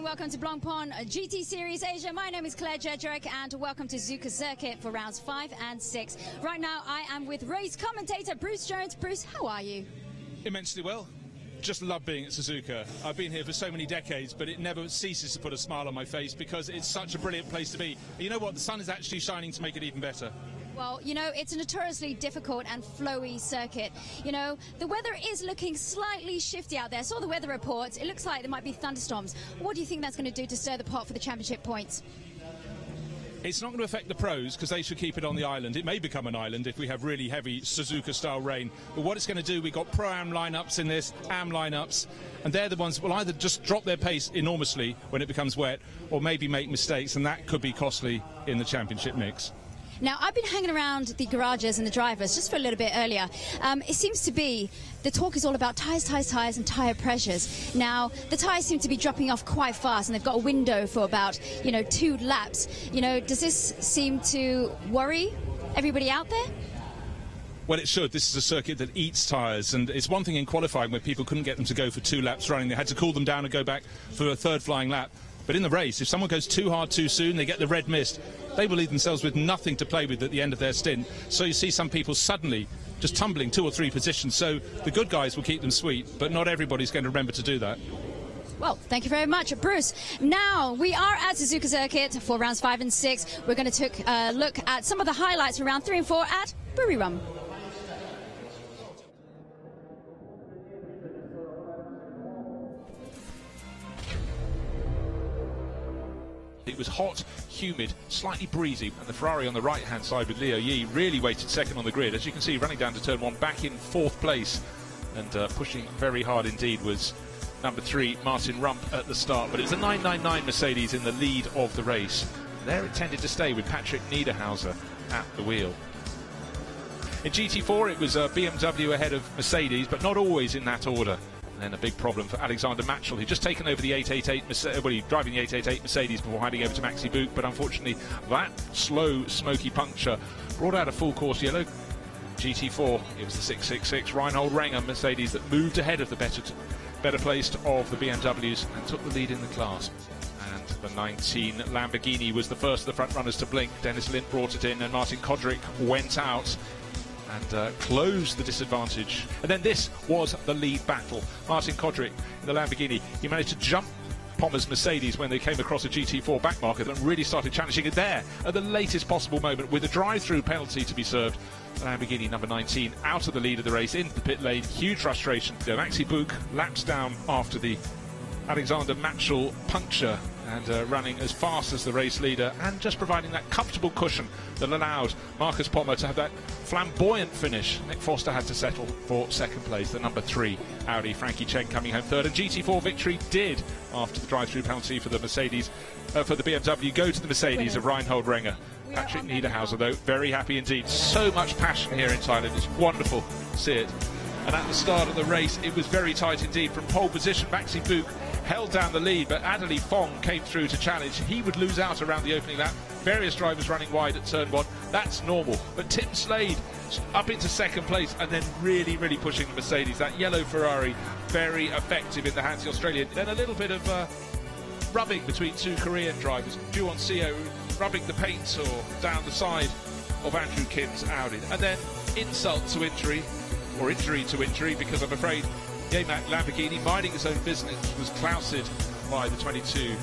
welcome to Blancpain GT Series Asia. My name is Claire Jedrick and welcome to Suzuka Circuit for rounds 5 and 6. Right now I am with race commentator Bruce Jones. Bruce, how are you? Immensely well. Just love being at Suzuka. I've been here for so many decades, but it never ceases to put a smile on my face because it's such a brilliant place to be. And you know what? The sun is actually shining to make it even better. Well, you know, it's a notoriously difficult and flowy circuit. You know, the weather is looking slightly shifty out there. I saw the weather reports. It looks like there might be thunderstorms. What do you think that's going to do to stir the pot for the championship points? It's not going to affect the pros because they should keep it on the island. It may become an island if we have really heavy Suzuka-style rain. But what it's going to do, we've got Pro-Am lineups in this, Am lineups, and they're the ones that will either just drop their pace enormously when it becomes wet or maybe make mistakes, and that could be costly in the championship mix. Now, I've been hanging around the garages and the drivers just for a little bit earlier. It seems to be the talk is all about tyres, and tyre pressures. Now, the tyres seem to be dropping off quite fast, and they've got a window for about, 2 laps. Does this seem to worry everybody out there? Well, it should. This is a circuit that eats tyres, and it's one thing in qualifying where people couldn't get them to go for 2 laps running. They had to cool them down and go back for a third flying lap. But in the race, if someone goes too hard too soon, they get the red mist, they will leave themselves with nothing to play with at the end of their stint. So you see some people suddenly just tumbling 2 or 3 positions. So the good guys will keep them sweet, but not everybody's going to remember to do that. Well, thank you very much, Bruce. Now, we are at Suzuka Circuit for rounds 5 and 6. We're going to take a look at some of the highlights for round 3 and 4 at Buriram. It was hot, humid, slightly breezy, and the Ferrari on the right-hand side with Leo Yi really waited second on the grid. As you can see, running down to turn 1, back in 4th place, and pushing very hard indeed was number 3, Martin Rump at the start. But it was a 999 Mercedes in the lead of the race. There it tended to stay with Patrick Niederhauser at the wheel. In GT4, it was BMW ahead of Mercedes, but not always in that order. And then a big problem for Alexander Matchell, who'd just taken over the 888, well, he's driving the 888 Mercedes before handing over to Maxi Buch, but unfortunately that slow, smoky puncture brought out a full course yellow. GT4, it was the 666 Reinhold Renger Mercedes that moved ahead of the better placed of the BMWs and took the lead in the class. And the 19 Lamborghini was the first of the front runners to blink. Dennis Lind brought it in and Martin Kodrick went out and closed the disadvantage. And then this was the lead battle. Martin Kodrick in the Lamborghini, he managed to jump Pommer's Mercedes when they came across a GT4 back market and really started challenging it there at the latest possible moment with a drive-through penalty to be served. The Lamborghini number 19 out of the lead of the race into the pit lane, huge frustration. Maxi Buch laps down after the Alexander Matchell puncture and running as fast as the race leader and just providing that comfortable cushion that allowed Marcus Pommer to have that flamboyant finish. Nick Foster had to settle for second place. The number 3 Audi, Frankie Chen, coming home third. And GT4 victory did, after the drive-through penalty for the Mercedes, for the BMW, go to the Mercedes of Reinhold Renger. Patrick Niederhauser, though, very happy indeed. So much passion here in Thailand. It's wonderful to see it. And at the start of the race, it was very tight indeed. From pole position, Maxi Buch held down the lead, but Adderley Fong came through to challenge. He would lose out around the opening lap. Various drivers running wide at turn 1. That's normal. But Tim Slade up into second place and then really pushing the Mercedes. That yellow Ferrari, very effective in the hands of the Australian. Then a little bit of rubbing between 2 Korean drivers. Juwon Seo rubbing the paint or down the side of Andrew Kim's Audi. And then insult to injury, or injury to injury, because I'm afraid Yemat Lamborghini, minding his own business, was clouted by the 22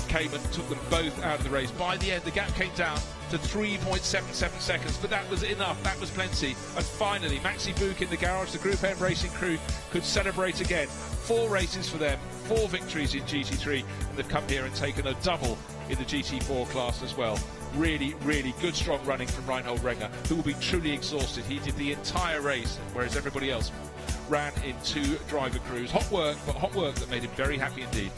Cayman, took them both out of the race. By the end, the gap came down to 3.77 seconds, but that was enough, that was plenty. And finally, Maxi Buch in the garage, the Group M racing crew could celebrate again. 4 races for them, 4 victories in GT3, and they've come here and taken a double in the GT4 class as well. Really good, strong running from Reinhold Renger, who will be truly exhausted. He did the entire race, whereas everybody else ran in 2 driver crews. Hot work, but hot work that made him very happy indeed.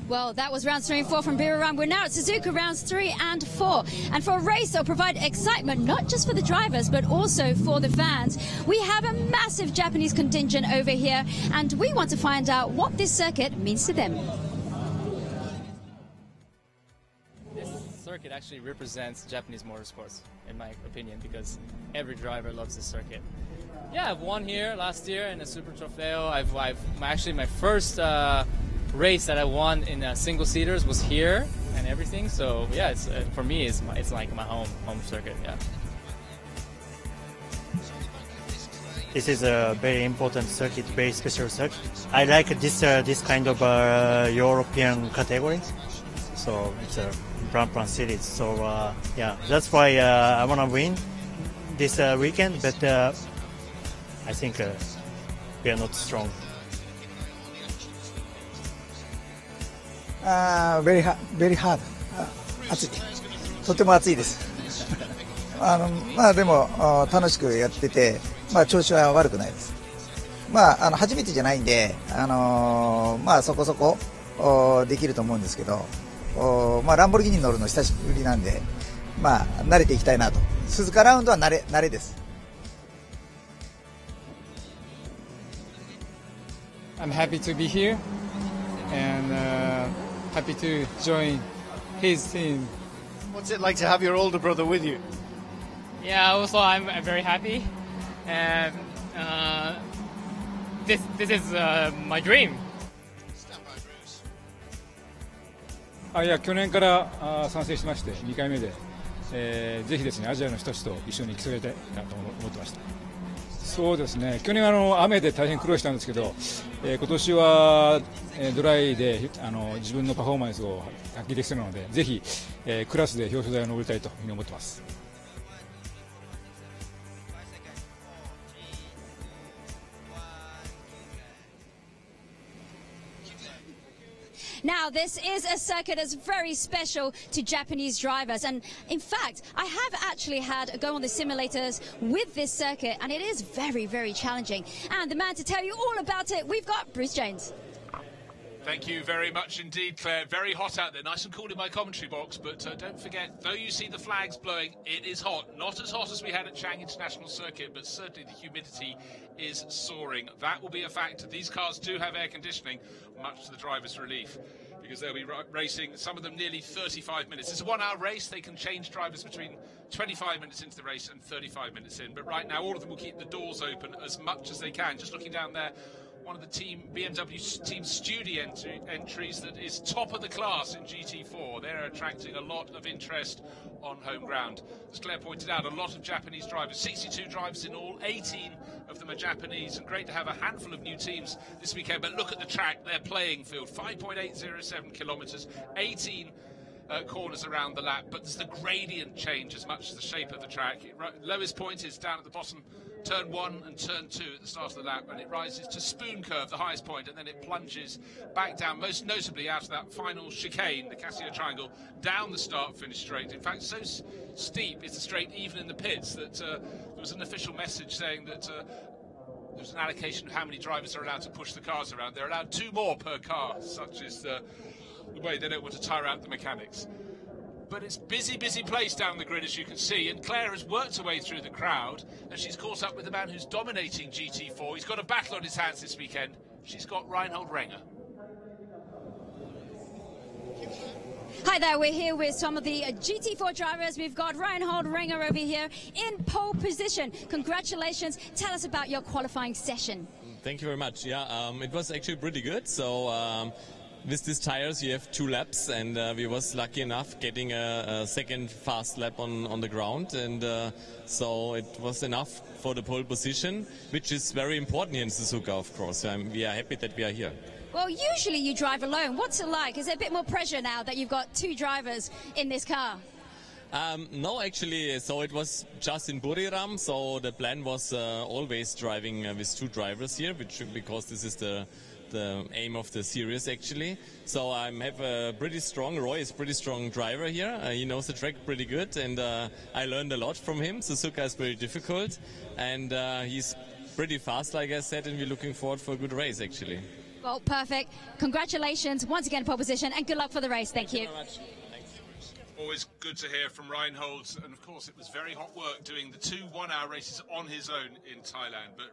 Well, that was rounds 3 and 4 from Buriram. We're now at Suzuka rounds 3 and 4. And for a race that will provide excitement, not just for the drivers, but also for the fans, we have a massive Japanese contingent over here, and we want to find out what this circuit means to them. circuit actually represents Japanese motorsports, in my opinion, because every driver loves this circuit. Yeah, I've won here last year in a Super Trofeo. Actually my first race that I won in single-seaters was here and everything. So yeah, it's for me it's like my home circuit. Yeah. This is a very important circuit, very special circuit. I like this kind of European category. So it's a Blancpain series. So yeah, that's why I want to win this weekend. But I think we are not strong. Very hard. 暑い。とても暑いです。まあでも楽しくやってて、まあ調子は悪くないです。まあ初めてじゃないんで、まあそこそこできると思うんですけど、まあランボルギーニに乗るの久しぶりなんで、まあ慣れていきたいなと。鈴鹿ラウンドは慣れです。I'm happy to be here and happy to join his team. What's it like to have your older brother with you? Yeah, also I'm very happy, and this is my dream. いや去年から参戦してまして2回目で、ぜひですねアジアの人たちと一緒に競いたいなと思ってました。そうですね、去年雨で大変苦労したんですけど、今年はドライで自分のパフォーマンスを発揮できそうなので、ぜひクラスで表彰台を登りたいというふうに思ってます。Now, this is a circuit that's very special to Japanese drivers. And in fact, I have actually had a go on the simulators with this circuit, and it is very, very challenging. And the man to tell you all about it, we've got Bruce Jones. Thank you very much indeed, Claire. Very hot out there. Nice and cool in my commentary box, but don't forget, though you see the flags blowing, it is hot. Not as hot as we had at Chang International Circuit, but certainly the humidity is soaring. That will be a factor. These cars do have air conditioning, much to the driver's relief, because they'll be racing, some of them nearly 35 minutes. It's a 1 hour race. They can change drivers between 25 minutes into the race and 35 minutes in. But right now, all of them will keep the doors open as much as they can. Just looking down there, one of the BMW Team Studi entries that is top of the class in GT4. They're attracting a lot of interest on home ground. As Claire pointed out, a lot of Japanese drivers, 62 drivers in all, 18 of them are Japanese, and great to have a handful of new teams this weekend. But look at the track, their playing field, 5.807 kilometres, 18 corners around the lap, but there's the gradient change as much as the shape of the track. Lowest point is down at the bottom, turn 1 and turn 2 at the start of the lap, and it rises to spoon curve, the highest point, and then it plunges back down, most notably out of that final chicane, the Casio Triangle, down the start-finish straight. In fact, so steep is the straight even in the pits that there was an official message saying that there's an allocation of how many drivers are allowed to push the cars around. They're allowed 2 more per car, such is the way they don't want to tire out the mechanics. But it's busy place down the grid, as you can see, and Claire has worked her way through the crowd, and she's caught up with the man who's dominating GT4. He's got a battle on his hands this weekend. She's got Reinhold Renger. Hi there, we're here with some of the GT4 drivers. We've got Reinhold Renger over here in pole position. Congratulations. Tell us about your qualifying session. Thank you very much. Yeah, it was actually pretty good. So with these tires you have 2 laps, and we was lucky enough getting a second fast lap on the ground, and so it was enough for the pole position, which is very important here in Suzuka, of course. We are happy that we are here. Well, usually you drive alone. What's it like? Is there a bit more pressure now that you've got 2 drivers in this car? No, actually, so it was just in Buriram, so the plan was always driving with 2 drivers here, because this is the aim of the series actually. So I have a pretty strong, Roy is a pretty strong driver here. He knows the track pretty good, and I learned a lot from him. Suzuka is very difficult, and he's pretty fast, like I said, and we're looking forward for a good race actually. Well, perfect. Congratulations once again, pole position, and good luck for the race. Thank you. Thank you very much. Thanks. Always good to hear from Reinhold, and of course it was very hot work doing the 2 one-hour races on his own in Thailand. But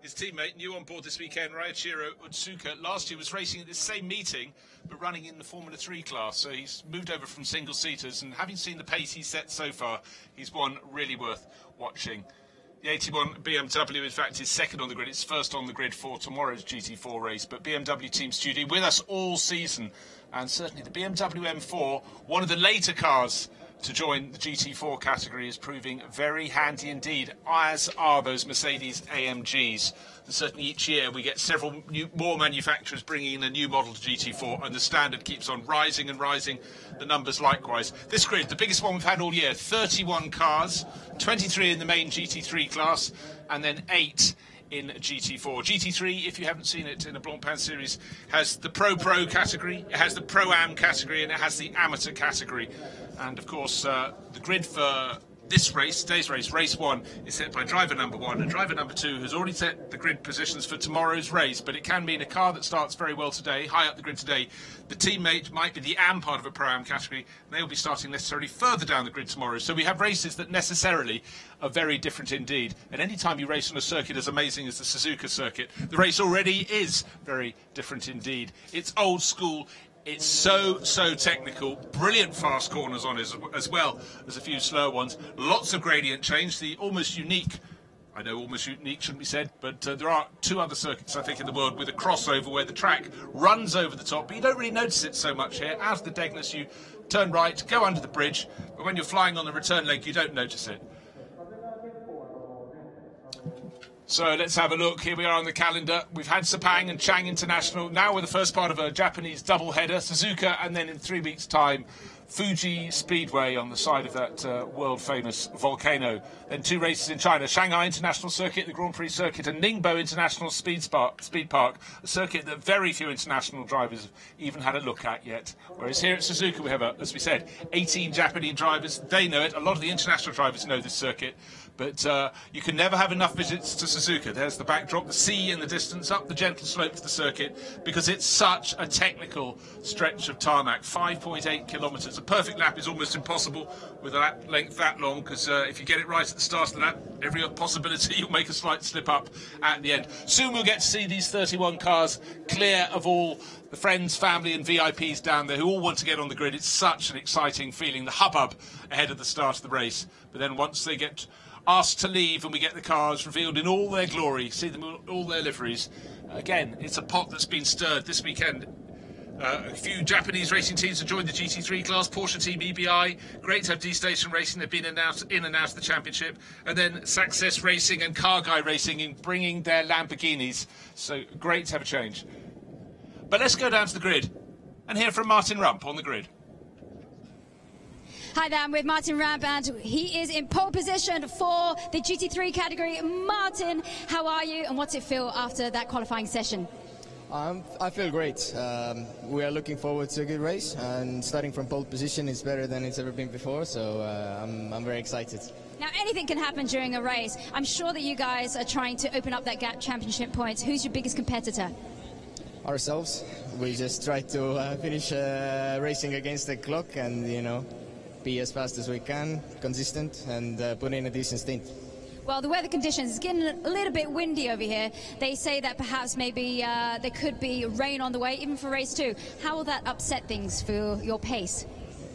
his teammate, new on board this weekend, Ryuichiro Suzuka, last year was racing at this same meeting, but running in the Formula 3 class. So he's moved over from single-seaters, and having seen the pace he's set so far, he's one really worth watching. The 81 BMW, in fact, is second on the grid. It's first on the grid for tomorrow's GT4 race. But BMW Team Studio with us all season. And certainly the BMW M4, one of the later cars to join the GT4 category, is proving very handy indeed, as are those Mercedes AMGs. And certainly each year we get several more manufacturers bringing in a new model to GT4, and the standard keeps on rising and rising, the numbers likewise. This grid, the biggest one we've had all year, 31 cars, 23 in the main GT3 class, and then 8 in GT4. GT3, if you haven't seen it in a Blancpain series, has the Pro category, it has the Pro-Am category, and it has the Amateur category. And of course, the grid for this race, today's race, race 1, is set by driver number 1, and driver number 2 has already set the grid positions for tomorrow's race. But it can mean a car that starts very well today, high up the grid today, the teammate might be the Am part of a Pro-Am category, and they'll be starting necessarily further down the grid tomorrow. So we have races that necessarily are very different indeed. And any time you race on a circuit as amazing as the Suzuka circuit, the race already is very different indeed. It's old school. It's so technical, brilliant fast corners on it, as well as a few slower ones. Lots of gradient change, the almost unique, I know almost unique shouldn't be said, but there are 2 other circuits, I think, in the world with a crossover where the track runs over the top, but you don't really notice it so much here. Out of the Degness, you turn right, go under the bridge, but when you're flying on the return leg, you don't notice it. So let's have a look. Here we are on the calendar. We've had Sepang and Chang International. Now we're the first part of a Japanese double-header, Suzuka, and then in 3 weeks' time, Fuji Speedway on the side of that world-famous volcano. Then 2 races in China, Shanghai International Circuit, the Grand Prix Circuit, and Ningbo International Speed Park, a circuit that very few international drivers have even had a look at yet. Whereas here at Suzuka we have, as we said, 18 Japanese drivers. They know it. A lot of the international drivers know this circuit. But you can never have enough visits to Suzuka. There's the backdrop, the sea in the distance, up the gentle slope to the circuit, because it's such a technical stretch of tarmac. 5.8 kilometres. A perfect lap is almost impossible with a lap length that long, because if you get it right at the start of the lap, every possibility you'll make a slight slip up at the end. Soon we'll get to see these 31 cars clear of all the friends, family and VIPs down there who all want to get on the grid. It's such an exciting feeling, the hubbub ahead of the start of the race. But then once they get asked to leave and we get the cars revealed in all their glory, see them all their liveries, again, it's a pot that's been stirred this weekend. A few Japanese racing teams have joined the GT3 class. Porsche Team EBI, great to have D-Station Racing. They've been in and out of the championship. And then Success Racing and Car Guy Racing in bringing their Lamborghinis. So great to have a change. But let's go down to the grid and hear from Martin Rump on the grid. Hi there, I'm with Martin Ramp, and he is in pole position for the GT3 category. Martin, how are you, and what's it feel after that qualifying session? I feel great. We are looking forward to a good race, and starting from pole position is better than it's ever been before, so I'm very excited. Now, anything can happen during a race. I'm sure that you guys are trying to open up that gap championship points. Who's your biggest competitor? Ourselves. We just try to finish racing against the clock and, you know, be as fast as we can, consistent, and put in a decent stint. Well, the weather conditions, it's getting a little bit windy over here. They say that perhaps maybe there could be rain on the way, even for race 2. How will that upset things for your pace?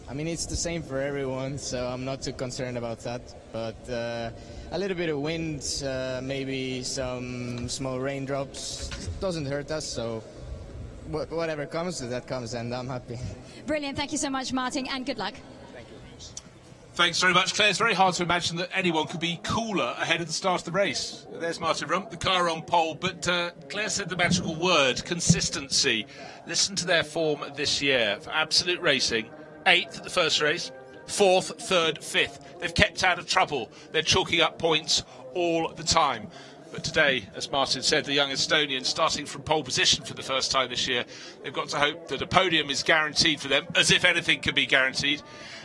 I mean, it's the same for everyone, so I'm not too concerned about that. But a little bit of wind, maybe some small raindrops, doesn't hurt us, so whatever comes, that comes, and I'm happy. Brilliant. Thank you so much, Martin, and good luck. Thanks very much, Claire. It's very hard to imagine that anyone could be cooler ahead of the start of the race. There's Martin Rump, the car on pole, but Claire said the magical word, consistency. Listen to their form this year. For Absolute Racing, 8th at the first race, 4th, 3rd, 5th. They've kept out of trouble. They're chalking up points all the time. But today, as Martin said, the young Estonian starting from pole position for the first time this year, they've got to hope that a podium is guaranteed for them, as if anything can be guaranteed.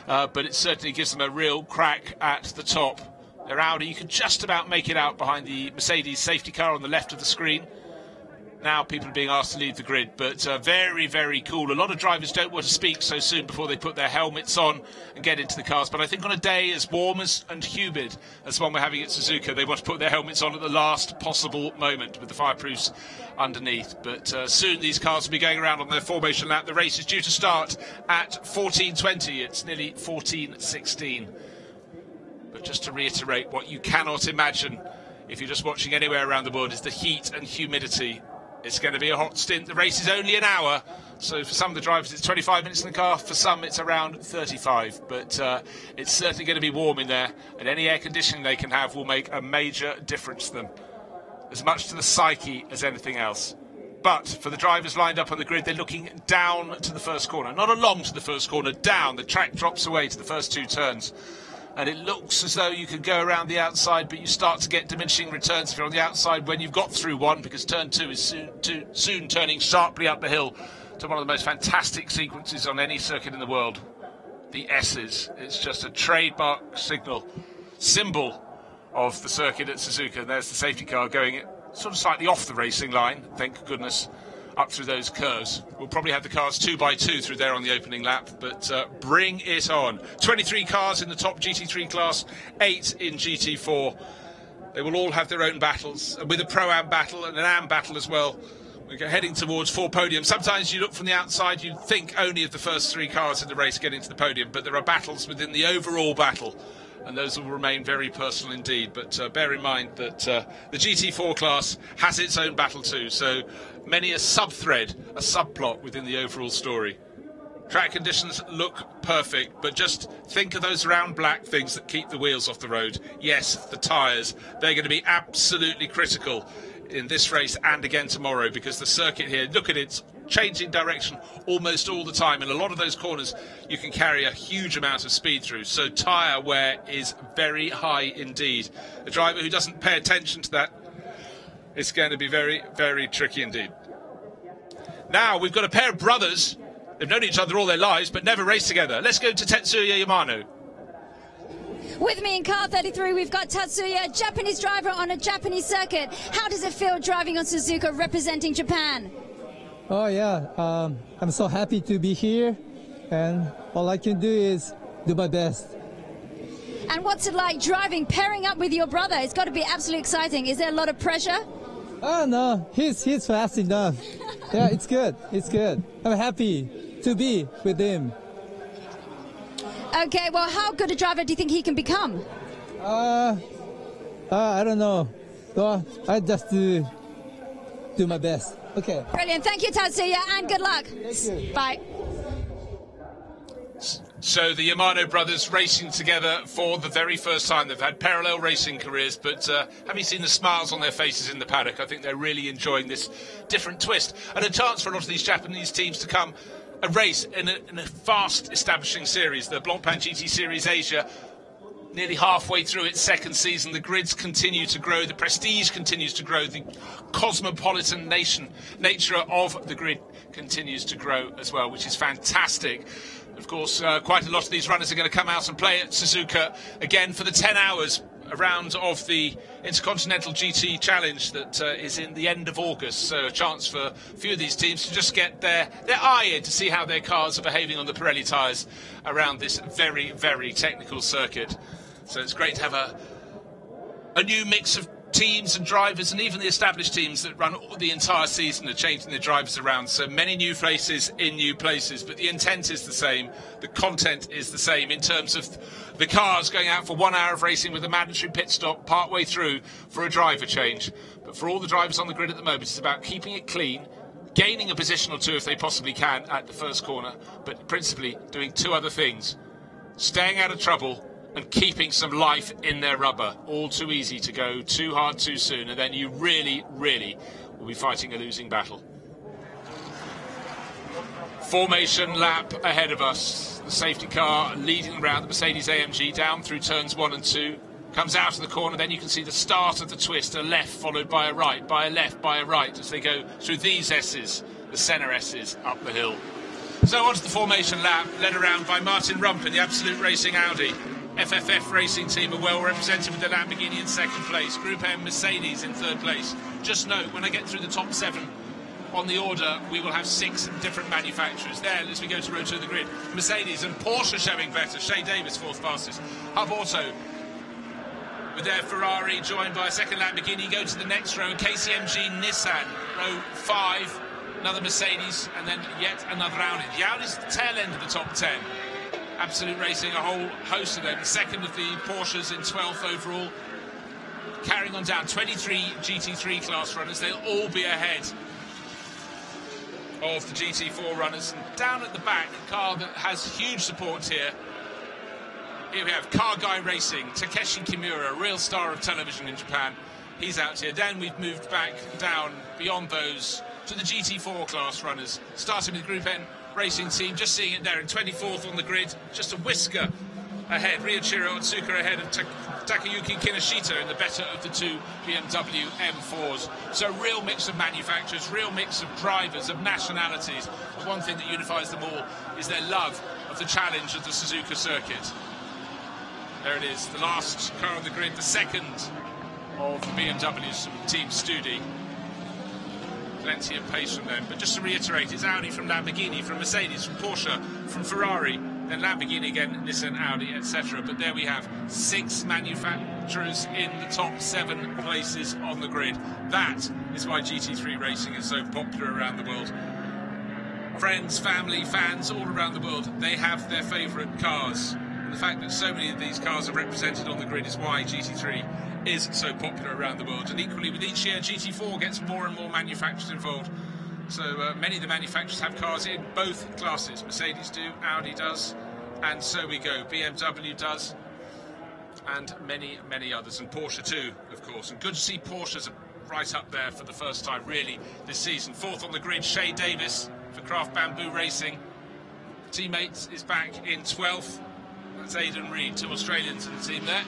But it certainly gives them a real crack at the top. Their Audi, you can just about make it out behind the Mercedes safety car on the left of the screen. now people are being asked to leave the grid, but very, very cool. A lot of drivers don't want to speak so soon before they put their helmets on and get into the cars, but I think on a day as warm and humid as the one we're having at Suzuka, they want to put their helmets on at the last possible moment with the fireproofs underneath. But soon these cars will be going around on their formation lap. The race is due to start at 14:20. It's nearly 14:16. But just to reiterate, what you cannot imagine if you're just watching anywhere around the world is the heat and humidity. It's going to be a hot stint. The race is only an hour, so for some of the drivers it's 25 minutes in the car, for some it's around 35, but it's certainly going to be warm in there, and any air conditioning they can have will make a major difference to them, as much to the psyche as anything else. But for the drivers lined up on the grid, they're looking down to the first corner, not along to the first corner, down. The track drops away to the first two turns, and it looks as though you could go around the outside, but you start to get diminishing returns if you're on the outside when you've got through one, because turn two is soon turning sharply up the hill to one of the most fantastic sequences on any circuit in the world. The S's. It's just a trademark symbol of the circuit at Suzuka. And there's the safety car going sort of slightly off the racing line, thank goodness, up through those curves. We'll probably have the cars 2 by 2 through there on the opening lap, but bring it on. 23 cars in the top GT3 class, 8 in GT4. They will all have their own battles, with a Pro-Am battle and an Am battle as well. We're heading towards 4 podiums. Sometimes you look from the outside, you think only of the first 3 cars in the race getting to the podium, but there are battles within the overall battle, and those will remain very personal indeed. But bear in mind that the GT4 class has its own battle too, so many a sub-thread, a subplot within the overall story. Track conditions look perfect, but just think of those round black things that keep the wheels off the road. Yes, the tyres. They're going to be absolutely critical in this race and again tomorrow, because the circuit here, look at it, changing direction almost all the time. In a lot of those corners you can carry a huge amount of speed through, so tyre wear is very high indeed. A driver who doesn't pay attention to that, it's going to be very, very tricky indeed. Now we've got a pair of brothers. They've known each other all their lives but never raced together. Let's go to Tetsuya Yamano. With me in car 33, we've got Tatsuya, a Japanese driver on a Japanese circuit. How does it feel driving on Suzuka representing Japan? Oh yeah, I'm so happy to be here, and all I can do is do my best. And what's it like driving, pairing up with your brother? It's got to be absolutely exciting. Is there a lot of pressure? Oh no, he's fast enough. Yeah, it's good. I'm happy to be with him. Okay, well, how good a driver do you think he can become? I don't know. Well, I just do my best. Okay. Brilliant. Thank you, Tatsuya, and good luck. Thank you. Bye. So the Yamano brothers racing together for the very first time. They've had parallel racing careers, but having seen the smiles on their faces in the paddock, I think they're really enjoying this different twist. And a chance for a lot of these Japanese teams to come a race in a fast establishing series. The Blancpain GT Series Asia, nearly halfway through its second season. The grids continue to grow, the prestige continues to grow, the cosmopolitan nature of the grid continues to grow as well, which is fantastic. Of course, quite a lot of these runners are going to come out and play at Suzuka again for the 10 hours, a round of the Intercontinental GT Challenge that is in the end of August. So a chance for a few of these teams to just get their eye in to see how their cars are behaving on the Pirelli tyres around this very, very technical circuit. So it's great to have a new mix of teams and drivers, and even the established teams that run the entire season are changing their drivers around. So many new faces in new places, but the intent is the same, the content is the same in terms of the cars going out for 1 hour of racing with a mandatory pit stop partway through for a driver change. But for all the drivers on the grid at the moment, it's about keeping it clean, gaining a position or two if they possibly can at the first corner, but principally doing 2 other things: staying out of trouble and keeping some life in their rubber. All too easy to go too hard too soon, and then you really, really will be fighting a losing battle. Formation lap ahead of us. The safety car leading around the Mercedes AMG down through turns 1 and 2. Comes out of the corner, then you can see the start of the twist, a left followed by a right, by a left, by a right, as they go through these S's, the Senna S's, up the hill. So onto the formation lap, led around by Martin Rump in the Absolute Racing Audi. FFF Racing Team are well represented with the Lamborghini in second place. Group M Mercedes in third place. Just note, when I get through the top 7 on the order, we will have 6 different manufacturers. There, as we go to row 2 of the grid, Mercedes and Porsche showing better. Shea Davis, 4th fastest. Hub Auto with their Ferrari, joined by a second Lamborghini. Go to the next row, KCMG Nissan, row 5, another Mercedes, and then yet another Audi. The Audi's the tail end of the top 10. Absolute Racing, a whole host of them. The second of the Porsches in 12th overall. Carrying on down, 23 GT3 class runners. They'll all be ahead of the GT4 runners. And down at the back, a car that has huge support here. Here we have Car Guy Racing, Takeshi Kimura, a real star of television in Japan. He's out here. Then we've moved back down beyond those to the GT4 class runners, starting with Group N Racing Team, just seeing it there in 24th on the grid, just a whisker ahead. Ryuichiro Otsuka ahead of Takayuki Kinoshita in the better of the 2 BMW M4s. So real mix of manufacturers, real mix of drivers, of nationalities. The one thing that unifies them all is their love of the challenge of the Suzuka circuit. There it is, the last car on the grid, the second of BMW's Team Studi. Plenty of pace from them, but just to reiterate, it's Audi from Lamborghini, from Mercedes, from Porsche, from Ferrari, then Lamborghini again, Nissan, Audi, etc. But there we have 6 manufacturers in the top 7 places on the grid. That is why GT3 racing is so popular around the world. Friends, family, fans all around the world, they have their favourite cars. And the fact that so many of these cars are represented on the grid is why GT3 is so popular around the world. And equally, with each year, GT4 gets more and more manufacturers involved. So many of the manufacturers have cars in both classes. Mercedes do, Audi does, and so we go. BMW does, and many, many others, and Porsche too, of course. And good to see Porsches right up there for the first time, really, this season. 4th on the grid, Shea Davis for Craft Bamboo Racing. Teammate is back in 12th. That's Aidan Reid, 2 Australians in the team there.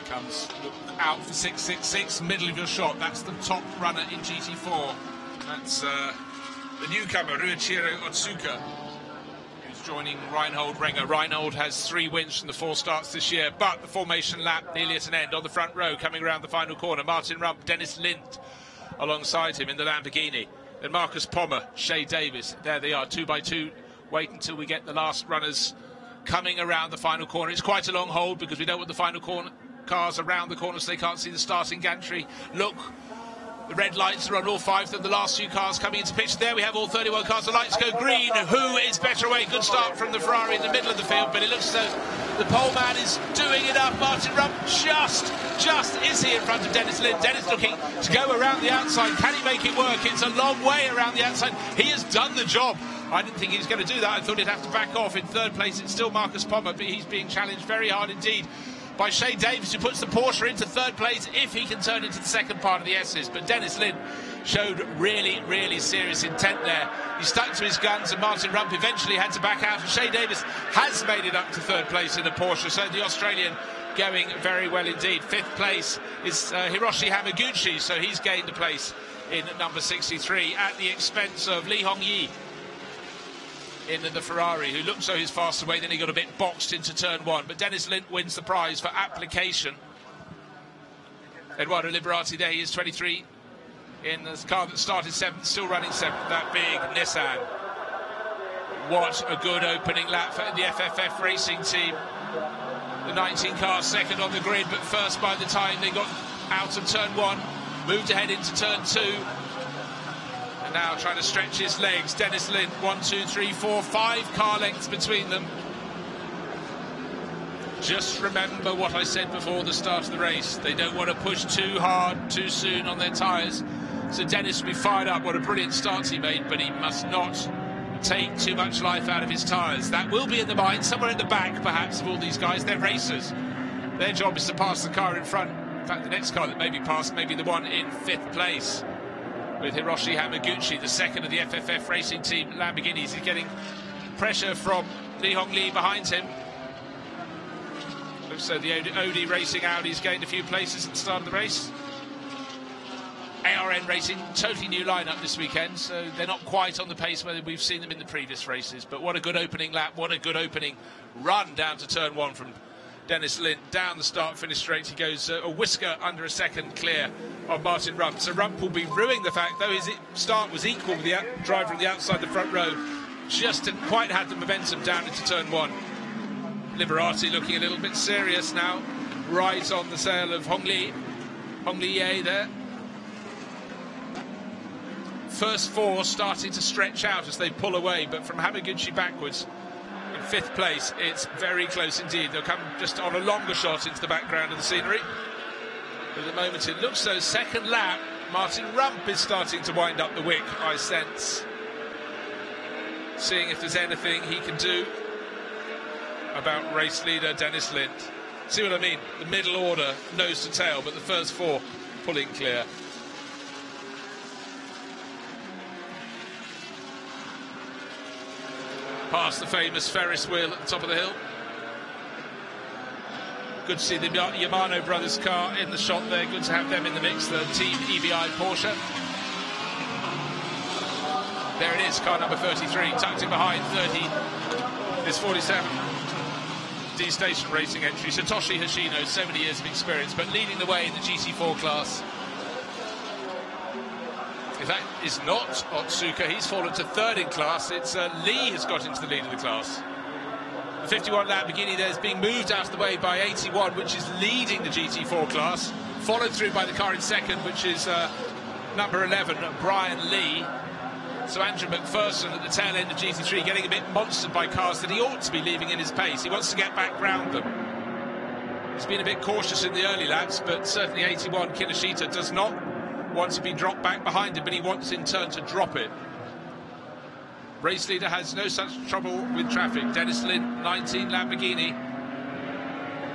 Comes, look out for 666, middle of your shot. That's the top runner in GT4. That's the newcomer, Ryuichiro Otsuka, who's joining Reinhold Renger. Reinhold has 3 wins from the 4 starts this year, but the formation lap nearly at an end. On the front row, coming around the final corner, Martin Rump, Dennis Lind alongside him in the Lamborghini. Then Marcus Pommer, Shea Davis. There they are, 2 by 2. Wait until we get the last runners coming around the final corner. It's quite a long hold because we don't want the final corner cars around the corner so they can't see the starting gantry. Look, the red lights are on all 5 of them. The last few cars coming into picture. There we have all 31 cars. The lights go green. Who is better away? Good start from the Ferrari in the middle of the field, but it looks as though the pole man is doing it up. Martin Rump just is he in front of Dennis Lind. Dennis looking to go around the outside. Can he make it work? It's a long way around the outside. He has done the job. I didn't think he was going to do that. I thought he'd have to back off. In 3rd place, it's still Marcus Pommer, but he's being challenged very hard indeed by Shea Davis, who puts the Porsche into 3rd place if he can turn into the second part of the S's. But Dennis Lind showed really, really serious intent there. He stuck to his guns, and Martin Rump eventually had to back out. And Shea Davis has made it up to 3rd place in the Porsche, so the Australian going very well indeed. 5th place is Hiroshi Hamaguchi, so he's gained a place in number 63 at the expense of Lee Hong-yi in the Ferrari, who looked so he's fast away, then he got a bit boxed into turn 1. But Dennis Lind wins the prize for application. Eduardo Liberati there, he is 23 in the car that started 7th, still running 7th, that big Nissan. What a good opening lap for the FFF Racing Team. The 19 cars second on the grid, but first by the time they got out of turn 1, moved ahead into turn 2. And now trying to stretch his legs. Dennis Lind, 1, 2, 3, 4, 5 car lengths between them. Just remember what I said before the start of the race. They don't want to push too hard, too soon on their tyres. So Dennis will be fired up. What a brilliant start he made, but he must not take too much life out of his tyres. That will be in the mind, somewhere in the back, perhaps, of all these guys. They're racers. Their job is to pass the car in front. In fact, the next car that may be passed may be the one in 5th place, with Hiroshi Hamaguchi, the second of the FFF Racing Team Lamborghinis. He's getting pressure from Lee Hong-Lee behind him. Looks so the OD Racing Audi's gained a few places at the start of the race. ARN Racing, totally new lineup this weekend, so they're not quite on the pace where we've seen them in the previous races. But what a good opening lap, what a good opening run down to turn 1 from Dennis Lind down the start-finish straight. He goes a whisker under a second clear of Martin Rump. So Rump will be ruining the fact, though his start was equal with the driver on the outside the front row, just didn't quite have the momentum down into turn one. Liberati looking a little bit serious now, right on the tail of Hong Li there. First four starting to stretch out as they pull away, but from Hamaguchi backwards in 5th place, it's very close indeed. They'll come just on a longer shot into the background of the scenery. But at the moment it looks so. Second lap, Martin Rump is starting to wind up the wick, I sense. Seeing if there's anything he can do about race leader Dennis Lind. See what I mean? The middle order, nose to tail, but the first four pulling clear. Past the famous Ferris wheel at the top of the hill. Good to see the Yamano brothers car in the shot there. Good to have them in the mix, the Team EBI Porsche. There it is, car number 33, tucked in behind 30 is 47. D-Station Racing entry, Satoshi Hoshino, 70 years of experience, but leading the way in the GT4 class. If that is not Otsuka, he's fallen to 3rd in class. It's Lee has got into the lead of the class. The 51 Lamborghini there is being moved out of the way by 81, which is leading the GT4 class, followed through by the car in 2nd, which is number 11, Brian Lee. So Andrew McPherson at the tail end of GT3 getting a bit monstered by cars that he ought to be leaving in his pace. He wants to get back round them. He's been a bit cautious in the early laps, but certainly 81 Kinoshita does not want to be dropped back behind him, but he wants in turn to drop it. Race leader has no such trouble with traffic. Dennis Lind, 19 Lamborghini,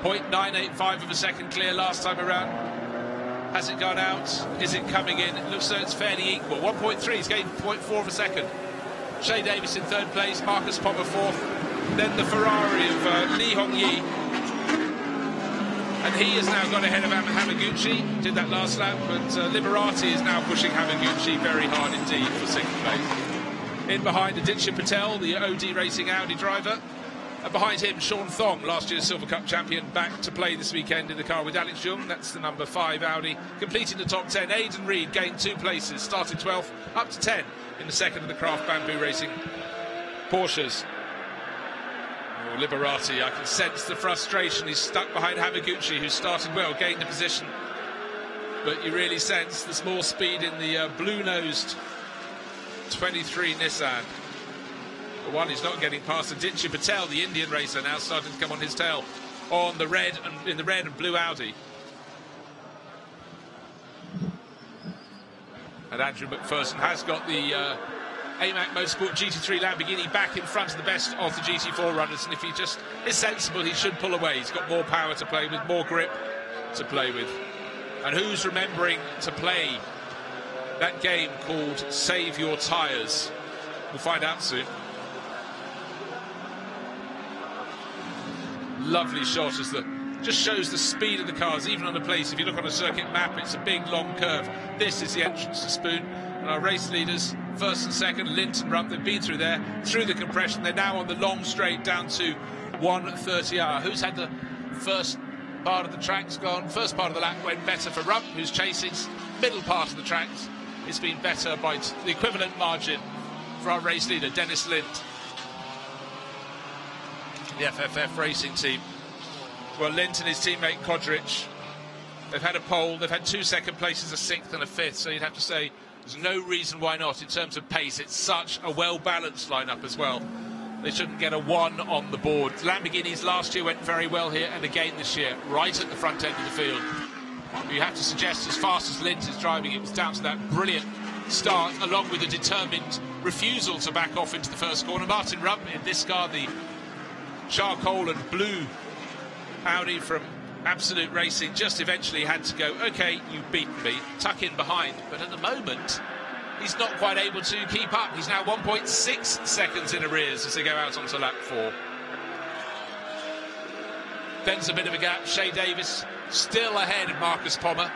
0.985 of a second clear last time around. Has it gone out? Is it coming in? It looks like it's fairly equal. 1.3, he's gained 0.4 of a second. Shea Davis in 3rd place, Marcus Pommer 4th. Then the Ferrari of Lee Hong-yi. And he has now got ahead of Hamaguchi. Did that last lap, but Liberati is now pushing Hamaguchi very hard indeed for 6th place. In behind Aditya Patel, the OD Racing Audi driver. And behind him, Sean Thong, last year's Silver Cup champion, back to play this weekend in the car with Alex Jung. That's the number 5 Audi. Completing the top 10, Aidan Reid gained 2 places, started 12th, up to 10 in the 2nd of the Craft Bamboo Racing Porsches. Oh, Liberati, I can sense the frustration. He's stuck behind Hamaguchi, who started well, gained a position. But you really sense there's more speed in the blue-nosed 23 Nissan. The one he's not getting past Aditya Patel, the Indian racer, now starting to come on his tail on the red and in the red and blue Audi. And Andrew McPherson has got the AMAC Motorsport GT3 Lamborghini back in front of the best of the GT4 runners, and if he just is sensible, he should pull away. He's got more power to play with, more grip to play with. And who's remembering to play that game called Save Your Tyres? We'll find out soon. Lovely shot as the just shows the speed of the cars, even on the place. If you look on a circuit map, it's a big long curve. This is the entrance to Spoon, and our race leaders, 1st and 2nd, Linton Rump, they've been through there, through the compression. They're now on the long straight down to 1:30 Who's had the first part of the tracks gone? First part of the lap went better for Rump, who's chasing. Middle part of the tracks, it's been better by the equivalent margin for our race leader, Dennis Lind. The FFF racing team. Well, Lind and his teammate Kodrich, they've had a pole, they've had 2 second places, a 6th and a 5th, so you'd have to say there's no reason why not in terms of pace. It's such a well-balanced lineup as well. They shouldn't get a 1 on the board. Lamborghinis last year went very well here, and again this year, right at the front end of the field. You have to suggest as fast as Lind is driving, it was down to that brilliant start, along with a determined refusal to back off into the first corner. Martin Rump in this car, the charcoal and blue Audi from Absolute Racing, just eventually had to go, okay, you've beaten me, tuck in behind. But at the moment, he's not quite able to keep up. He's now 1.6 seconds in arrears as they go out onto lap 4. Then's a bit of a gap. Shea Davis still ahead of Marcus Pommer.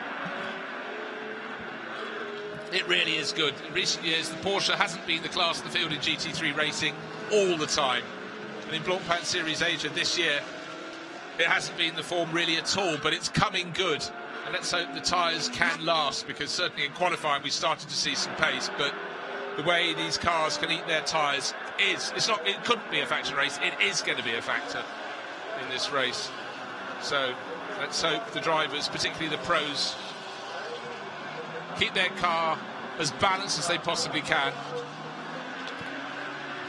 It really is good. In recent years, the Porsche hasn't been the class of the field in GT3 racing all the time. And in Blancpain Series Asia this year, it hasn't been the form really at all, but it's coming good. And let's hope the tyres can last, because certainly in qualifying we started to see some pace, but the way these cars can eat their tyres it couldn't be a factor race, it is going to be a factor in this race. So let's hope the drivers, particularly the pros, keep their car as balanced as they possibly can.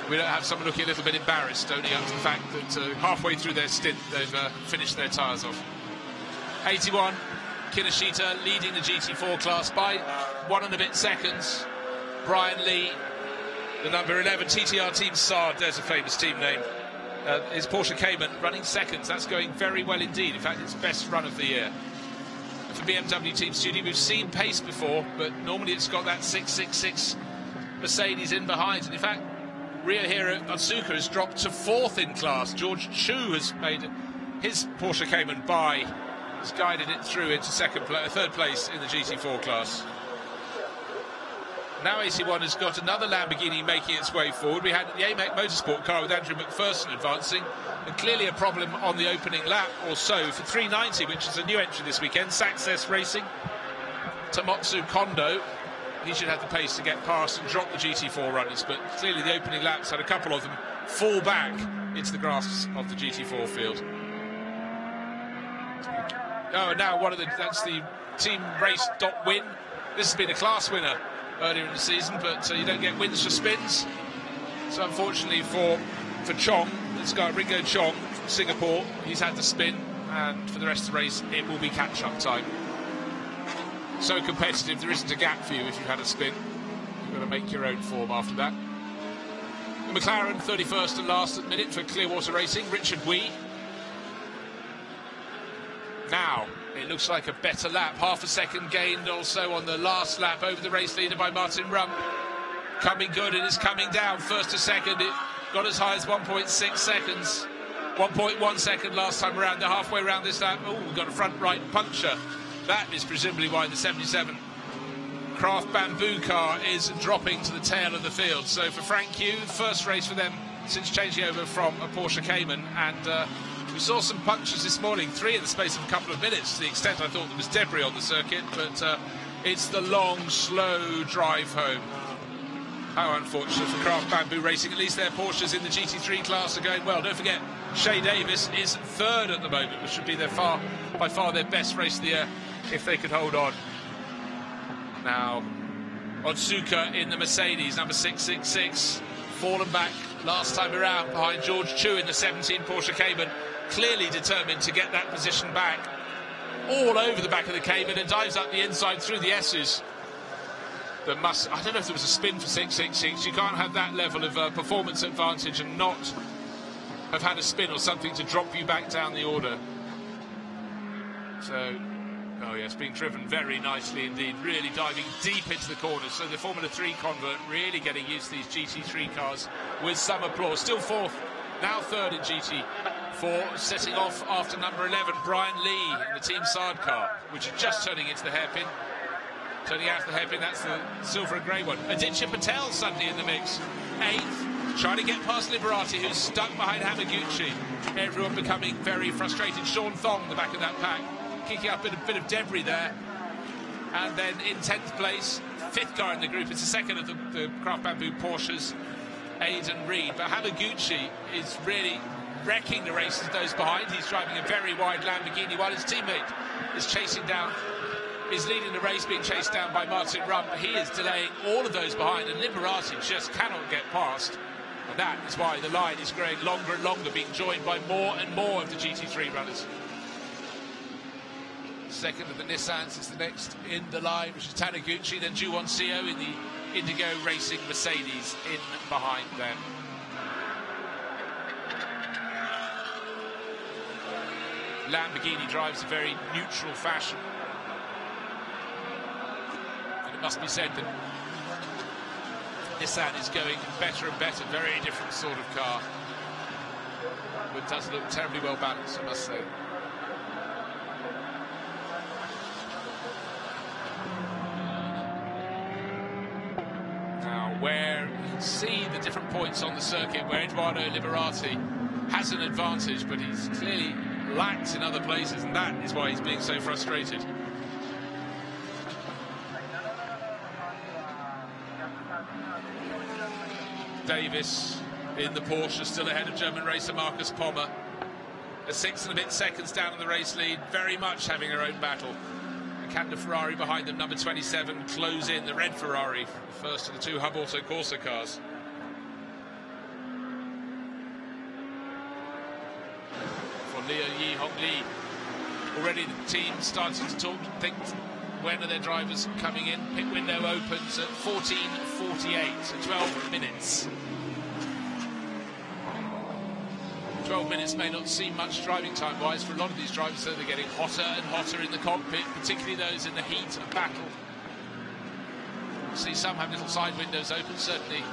We don't have someone looking a little bit embarrassed, only up to the fact that halfway through their stint they've finished their tyres off. 81, Kinoshita leading the GT4 class by 1 and a bit seconds. Brian Lee, the number 11 TTR Team Saad, there's a famous team name. Is Porsche Cayman running seconds. That's going very well indeed. In fact, it's best run of the year. For BMW Team Studio, we've seen pace before, but normally it's got that 666 Mercedes in behind. And in fact, Rio Hiro Suzuka has dropped to 4th in class. George Chu has made his Porsche Cayman has guided it through into 3rd place in the GT4 class. Now AC1 has got another Lamborghini making its way forward. We had the AMEC Motorsport car with Andrew McPherson advancing, and clearly a problem on the opening lap or so for 390, which is a new entry this weekend. Success Racing, Tomotsu Kondo. He should have the pace to get past and drop the GT4 runners, but clearly the opening laps had a couple of them fall back into the grass of the GT4 field. Oh, and now that's the team race.win. This has been a class winner earlier in the season, but you don't get wins for spins. So unfortunately for Chong, this guy Ringo Chong from Singapore, he's had the spin, and for the rest of the race it will be catch-up time. So competitive, there isn't a gap for you if you've had a spin. You've got to make your own form after that. The McLaren 31st and last at the minute for Clearwater Racing, Richard Wee. Now it looks like a better lap, half a second gained also on the last lap over the race leader by Martin Rump. Coming good, and it's coming down first to second. It got as high as 1.6 seconds, 1.1 second last time around. They're halfway around this lap. Oh, we've got a front right puncture. That is presumably why the 77 Craft Bamboo car is dropping to the tail of the field. So for Frank Yu, first race for them since changing over from a Porsche Cayman, and we saw some punctures this morning, 3 in the space of a couple of minutes, to the extent I thought there was debris on the circuit, but it's the long, slow drive home. How unfortunate for Craft Bamboo Racing. At least their Porsches in the GT3 class are going well. Don't forget, Shea Davis is 3rd at the moment, which should be by far their best race of the year if they could hold on. Now, Otsuka in the Mercedes, number 666, fallen back last time around behind George Chu in the 17 Porsche Cayman, clearly determined to get that position back. All over the back of the Cayman and dives up the inside through the S's. I don't know if there was a spin for 666. You can't have that level of performance advantage and not have had a spin or something to drop you back down the order. So, oh yes, being driven very nicely indeed, really diving deep into the corners. So the Formula 3 convert really getting used to these GT3 cars with some applause. Still 4th, now 3rd in GT4, setting off after number 11, Brian Lee in the Team Saad car, which is just turning into the hairpin. Turning out of the hairpin, that's the silver and grey one. Aditya Patel suddenly in the mix. 8th, trying to get past Liberati, who's stuck behind Hamaguchi. Everyone becoming very frustrated. Sean Thong, the back of that pack, kicking up a bit of debris there. And then in 10th place, 5th car in the group, it's the second of the Craft Bamboo Porsches, Aidan Reed. But Hamaguchi is really wrecking the race as those behind. He's driving a very wide Lamborghini while his teammate is leading the race, being chased down by Martin Rump. He is delaying all of those behind, and Liberati just cannot get past. And that is why the line is growing longer and longer, being joined by more and more of the GT3 runners. Second of the Nissans is the next in the line, which is Taniguchi, then Juwon Seo in the Indigo Racing Mercedes in behind them. Lamborghini drives a very neutral fashion. And it must be said that Nissan is going better and better, very different sort of car. But it doesn't look terribly well balanced, I must say. Now, where you can see the different points on the circuit where Eduardo Liberati has an advantage, but he's clearly lacked in other places, and that is why he's being so frustrated. Davis in the Porsche, still ahead of German racer Marcus Pommer. 6 and a bit seconds down on the race lead, very much having her own battle. Canada Ferrari behind them, number 27, close in, the red Ferrari, first of the 2 Hub Auto Corsa cars. For Leo Yi Hong Li, already the team starting to talk, think, when are their drivers coming in? Pit window opens at 14:48, so 12 minutes. 12 minutes may not seem much driving time-wise for a lot of these drivers, so they're getting hotter and hotter in the cockpit, particularly those in the heat of battle. You see some have little side windows open, certainly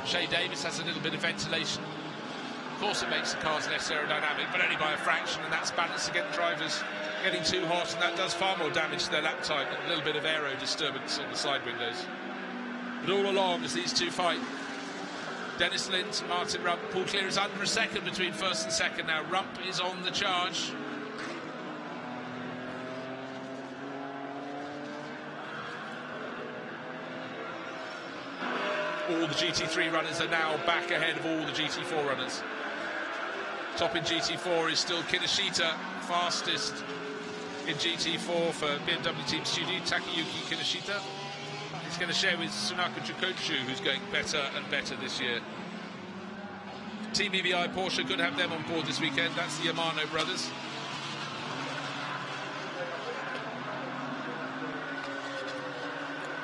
Shea Davis has a little bit of ventilation. Of course it makes the cars less aerodynamic, but only by a fraction, and that's balanced against drivers getting too hot, and that does far more damage to their lap time than a little bit of aero disturbance on the side windows. But all along, as these two fight, Dennis Lind, Martin Rump, Paul Clear is under a second between first and second now. Rump is on the charge. All the GT3 runners are now back ahead of all the GT4 runners. Top in GT4 is still Kinoshita, fastest in GT4 for BMW Team Studio, Takayuki Kinoshita. He's going to share with Sunaka Chukochu, who's going better and better this year. Team EBI Porsche could have them on board this weekend. That's the Yamano brothers.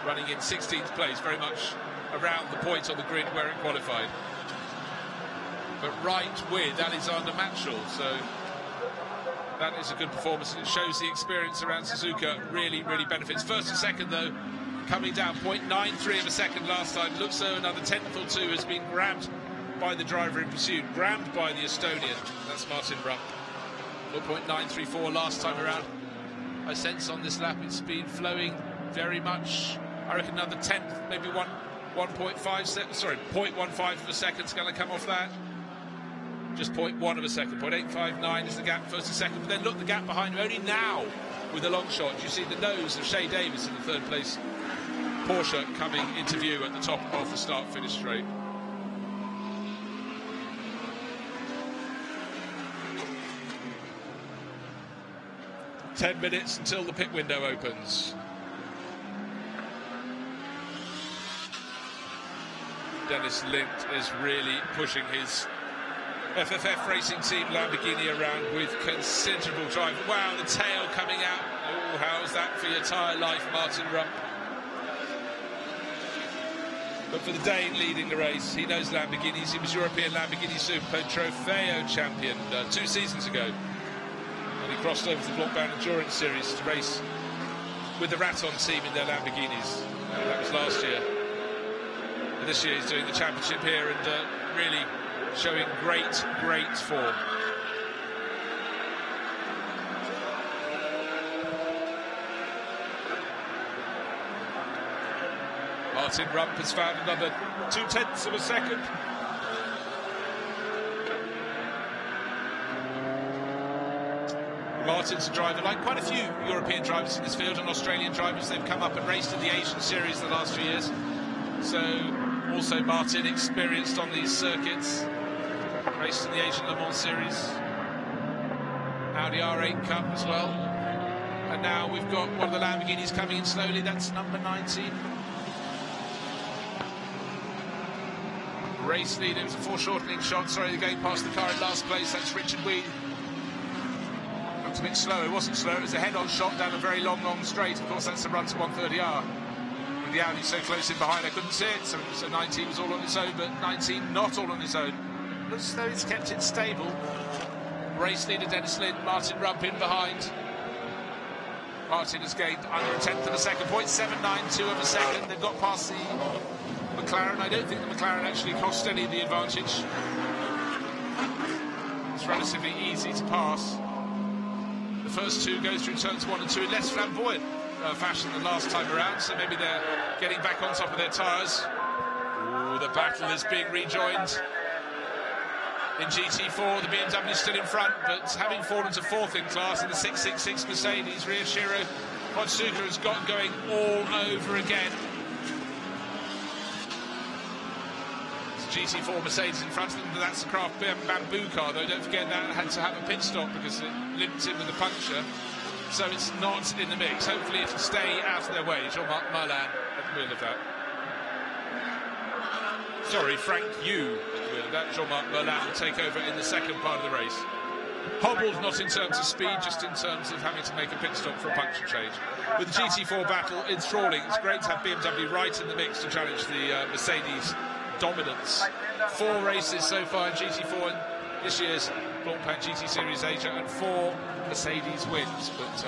Running in 16th place, very much around the point on the grid where it qualified. But right with Alexander Matchell, so that is a good performance, and it shows the experience around Suzuka really, really benefits. First and second, though, coming down 0.93 of a second last time. Looks though another tenth or two has been grabbed by the driver in pursuit, grabbed by the Estonian. That's Martin Rump. 0.934 last time around. I sense on this lap it's been flowing very much. I reckon another tenth, maybe 1.5 sorry, 0.15 of a second is going to come off that. Just 0.1 of a second. 0.859 is the gap first and second. But then look, the gap behind him only now with the long shot. You see the nose of Shea Davis in the third place Porsche coming into view at the top of the start-finish straight. "10 minutes until the pit window opens." Dennis Lind is really pushing his FFF Racing Team Lamborghini around with considerable drive. Wow, the tail coming out. Oh, how's that for your tyre life, Martin Rump? But for the Dane leading the race, he knows Lamborghinis. He was European Lamborghini Super Trofeo champion 2 seasons ago. And he crossed over to the Blancpain Endurance Series to race with the Raton team in their Lamborghinis. That was last year. And this year he's doing the championship here and really showing great form. Martin Rump has found another 0.2 of a second. Martin's a driver, like quite a few European drivers in this field and Australian drivers. They've come up and raced in the Asian Series the last few years. So also Martin experienced on these circuits. Raced in the Asian Le Mans Series. Audi R8 Cup as well. And now we've got one of the Lamborghinis coming in slowly. That's number 19. Race leader, it was a foreshortening shot. Sorry, they're going past the car in last place. That's Richard Weed. Looked a bit slow. It wasn't slow. It was a head-on shot down a very long straight. Of course, that's a run to 130R. With the Audi so close in behind, I couldn't see it. So 19 was all on its own, but 19 not all on its own. Looks as though he's kept it stable. Race leader Dennis Lind, Martin Rump in behind. Martin has gained under a tenth of a second, 0.792 of a second. They've got past the McLaren. I don't think the McLaren actually cost any of the advantage. It's relatively easy to pass. The first two go through turns 1 and 2 in less flamboyant fashion than last time around, so maybe they're getting back on top of their tyres. Ooh, the battle is being rejoined. In GT4, the BMW is still in front, but having fallen to 4th in class in the 666 Mercedes, Ryoshiro Suzuka has got going all over again. GT4 Mercedes in front of them, but that's the Craft Bamboo car, though. Don't forget that had to have a pit stop because it limped in with a puncture. So it's not in the mix. Hopefully it'll stay out of their way. Jean-Marc Merlin at the wheel of that. Sorry, Frank Yu at the wheel of that. Jean-Marc Merlin will take over in the second part of the race. Hobbled not in terms of speed, just in terms of having to make a pit stop for a puncture change. With the GT4 battle enthralling, it's great to have BMW right in the mix to challenge the Mercedes dominance. 4 races so far in GT4 in this year's Blancpain GT Series Asia, and 4 Mercedes wins. But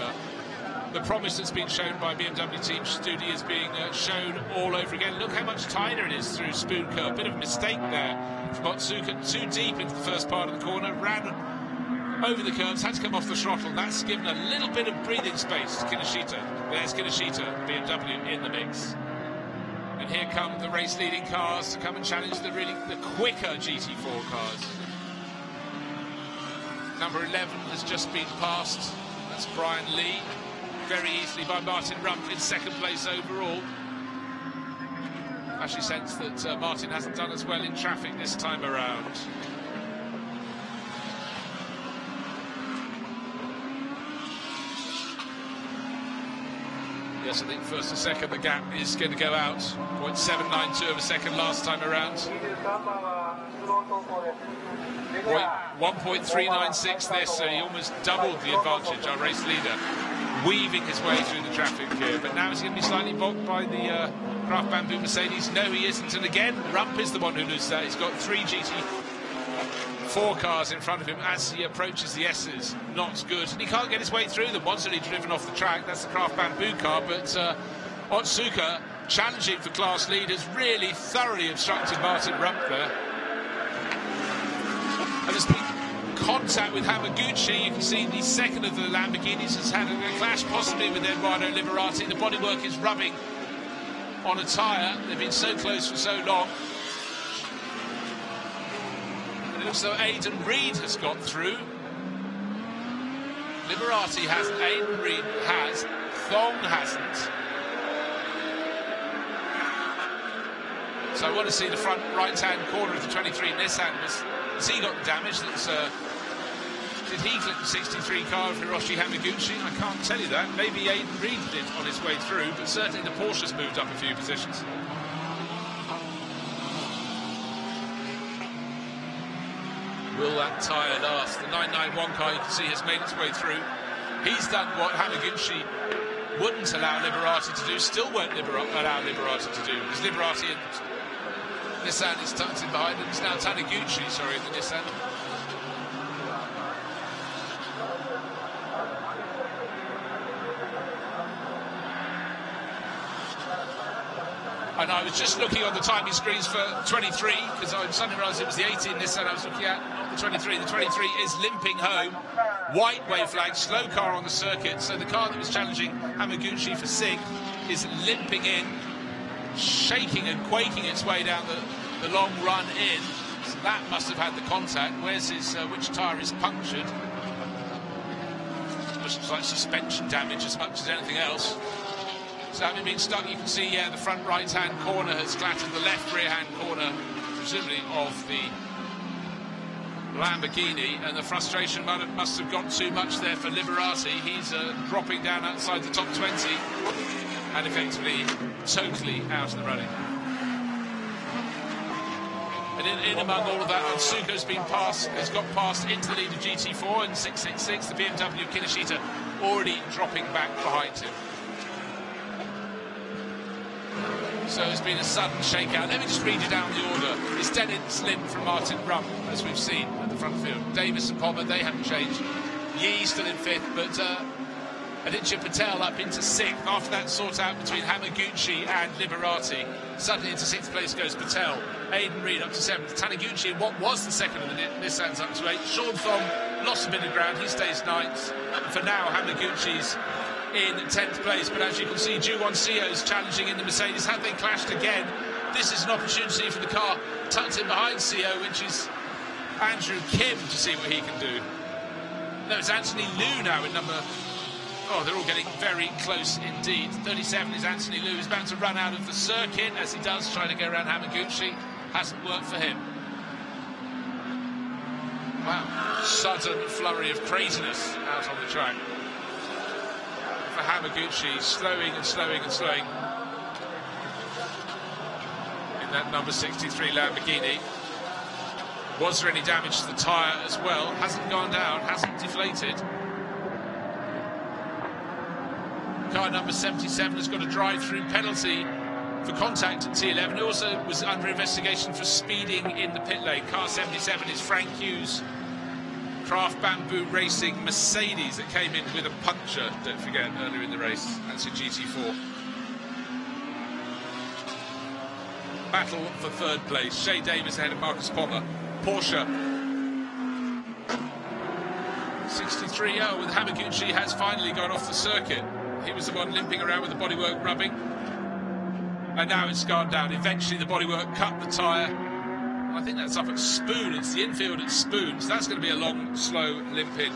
the promise that's been shown by BMW Team Studi is being shown all over again. Look how much tighter it is through Spoon Curve. Bit of a mistake there from Suzuka, too deep into the first part of the corner, ran over the curves, had to come off the throttle, and that's given a little bit of breathing space to Kinoshita. There's Kinoshita, BMW in the mix. And here come the race-leading cars to come and challenge the quicker GT4 cars. Number 11 has just been passed. That's Brian Lee, very easily by Martin Rump in 2nd place overall. Actually sense that Martin hasn't done as well in traffic this time around. Yes, I think first and second the gap is going to go out. 0.792 of a second last time around. 1.396 this, so he almost doubled the advantage, our race leader, weaving his way through the traffic here. But now he's going to be slightly blocked by the Craft Bamboo Mercedes. No, he isn't. And again, Rump is the one who loses that. He's got 3 GT4 cars in front of him as he approaches the S's. Not good. And he can't get his way through them. One's only driven off the track. That's the Craft Bamboo car. But Otsuka, challenging for class leaders, really thoroughly obstructed Martin Rump there. And there's been contact with Hamaguchi. You can see the second of the Lamborghinis has had a clash, possibly with Eduardo Liberati. The bodywork is rubbing on a tyre. They've been so close for so long. And it looks though Aidan Reid has got through. Liberati hasn't, Aidan Reid has, Thong hasn't. So I want to see the front right-hand corner of the 23 Nissan. Has he got the damage? Did he clip the 63 car of Hiroshi Hamaguchi? I can't tell you that. Maybe Aidan Reid did on his way through, but certainly the Porsche's moved up a few positions. Will that tyre last? The 991 car, you can see, has made its way through. He's done what Hamaguchi wouldn't allow Liberati to do, still won't allow Liberati to do, because Liberati and Nissan is tucked in behind them. It's now Taniguchi, sorry, the Nissan. And I was just looking on the timing screens for 23, because I suddenly realised it was the 18 Nissan I was looking at, not the 23. The 23 is limping home. White wave flag, slow car on the circuit. So the car that was challenging Hamaguchi for SIG is limping in, shaking and quaking its way down the long run in. So that must have had the contact. Where's his, which tyre is punctured? Looks like suspension damage as much as anything else. So having been stuck, you can see, the front right-hand corner has clattered the left rear-hand corner, presumably of the Lamborghini, and the frustration must have got too much there for Liberati. He's dropping down outside the top 20 and effectively totally out of the running. And in among all of that, Otsuka's has got past into the lead of GT4 and 666, the BMW Kinoshita already dropping back behind him. So there's been a sudden shakeout. Let me just read you down the order. It's Dennis Lim from Martin Rump, as we've seen at the front field. Davis and Palmer, they haven't changed. Yi still in 5th, but Aditya Patel up into 6th. After that sort out between Hamaguchi and Liberati. Suddenly into 6th place goes Patel. Aidan Reid up to 7th. Taniguchi in what was the second of the Nissans up to 8th. Sean Thong lost a bit of ground. He stays 9th. And for now, Hamaguchi's in 10th place, but as you can see, Ju-Won Seo's challenging in the Mercedes. Have they clashed again? This is an opportunity for the car tucked in behind Seo, which is Andrew Kim to see what he can do. No, it's Anthony Liu now in number... Oh, they're all getting very close indeed. 37 is Anthony Liu. He's about to run out of the circuit, as he does, trying to go around Hamaguchi. Hasn't worked for him. Wow, sudden flurry of craziness out on the track. For Hamaguchi, slowing and slowing and slowing. In that number 63 Lamborghini. Was there any damage to the tyre as well? Hasn't gone down, hasn't deflated. Car number 77 has got a drive-through penalty for contact at T11. It also was under investigation for speeding in the pit lane. Car 77 is Frank Hughes, Craft Bamboo Racing Mercedes that came in with a puncture, don't forget, earlier in the race. That's a GT4. Battle for third place. Shea Davis ahead of Marcus Pommer. Porsche 63. Oh, with Hamaguchi has finally gone off the circuit. He was the one limping around with the bodywork rubbing, and now it's gone down. Eventually the bodywork cut the tyre. I think that's up at Spoon. It's the infield at Spoon, so that's going to be a long, slow limp in.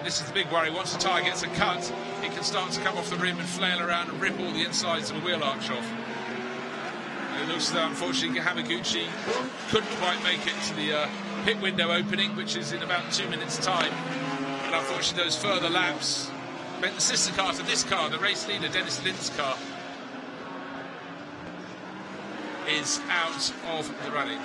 This is the big worry. Once the tyre gets a cut, it can start to come off the rim and flail around and rip all the insides of a wheel arch off. It looks as though, unfortunately, Hamaguchi couldn't quite make it to the pit window opening, which is in about 2 minutes' time. And unfortunately, those further laps meant the sister car to this car, the race leader, Dennis Lind's car, is out of the running.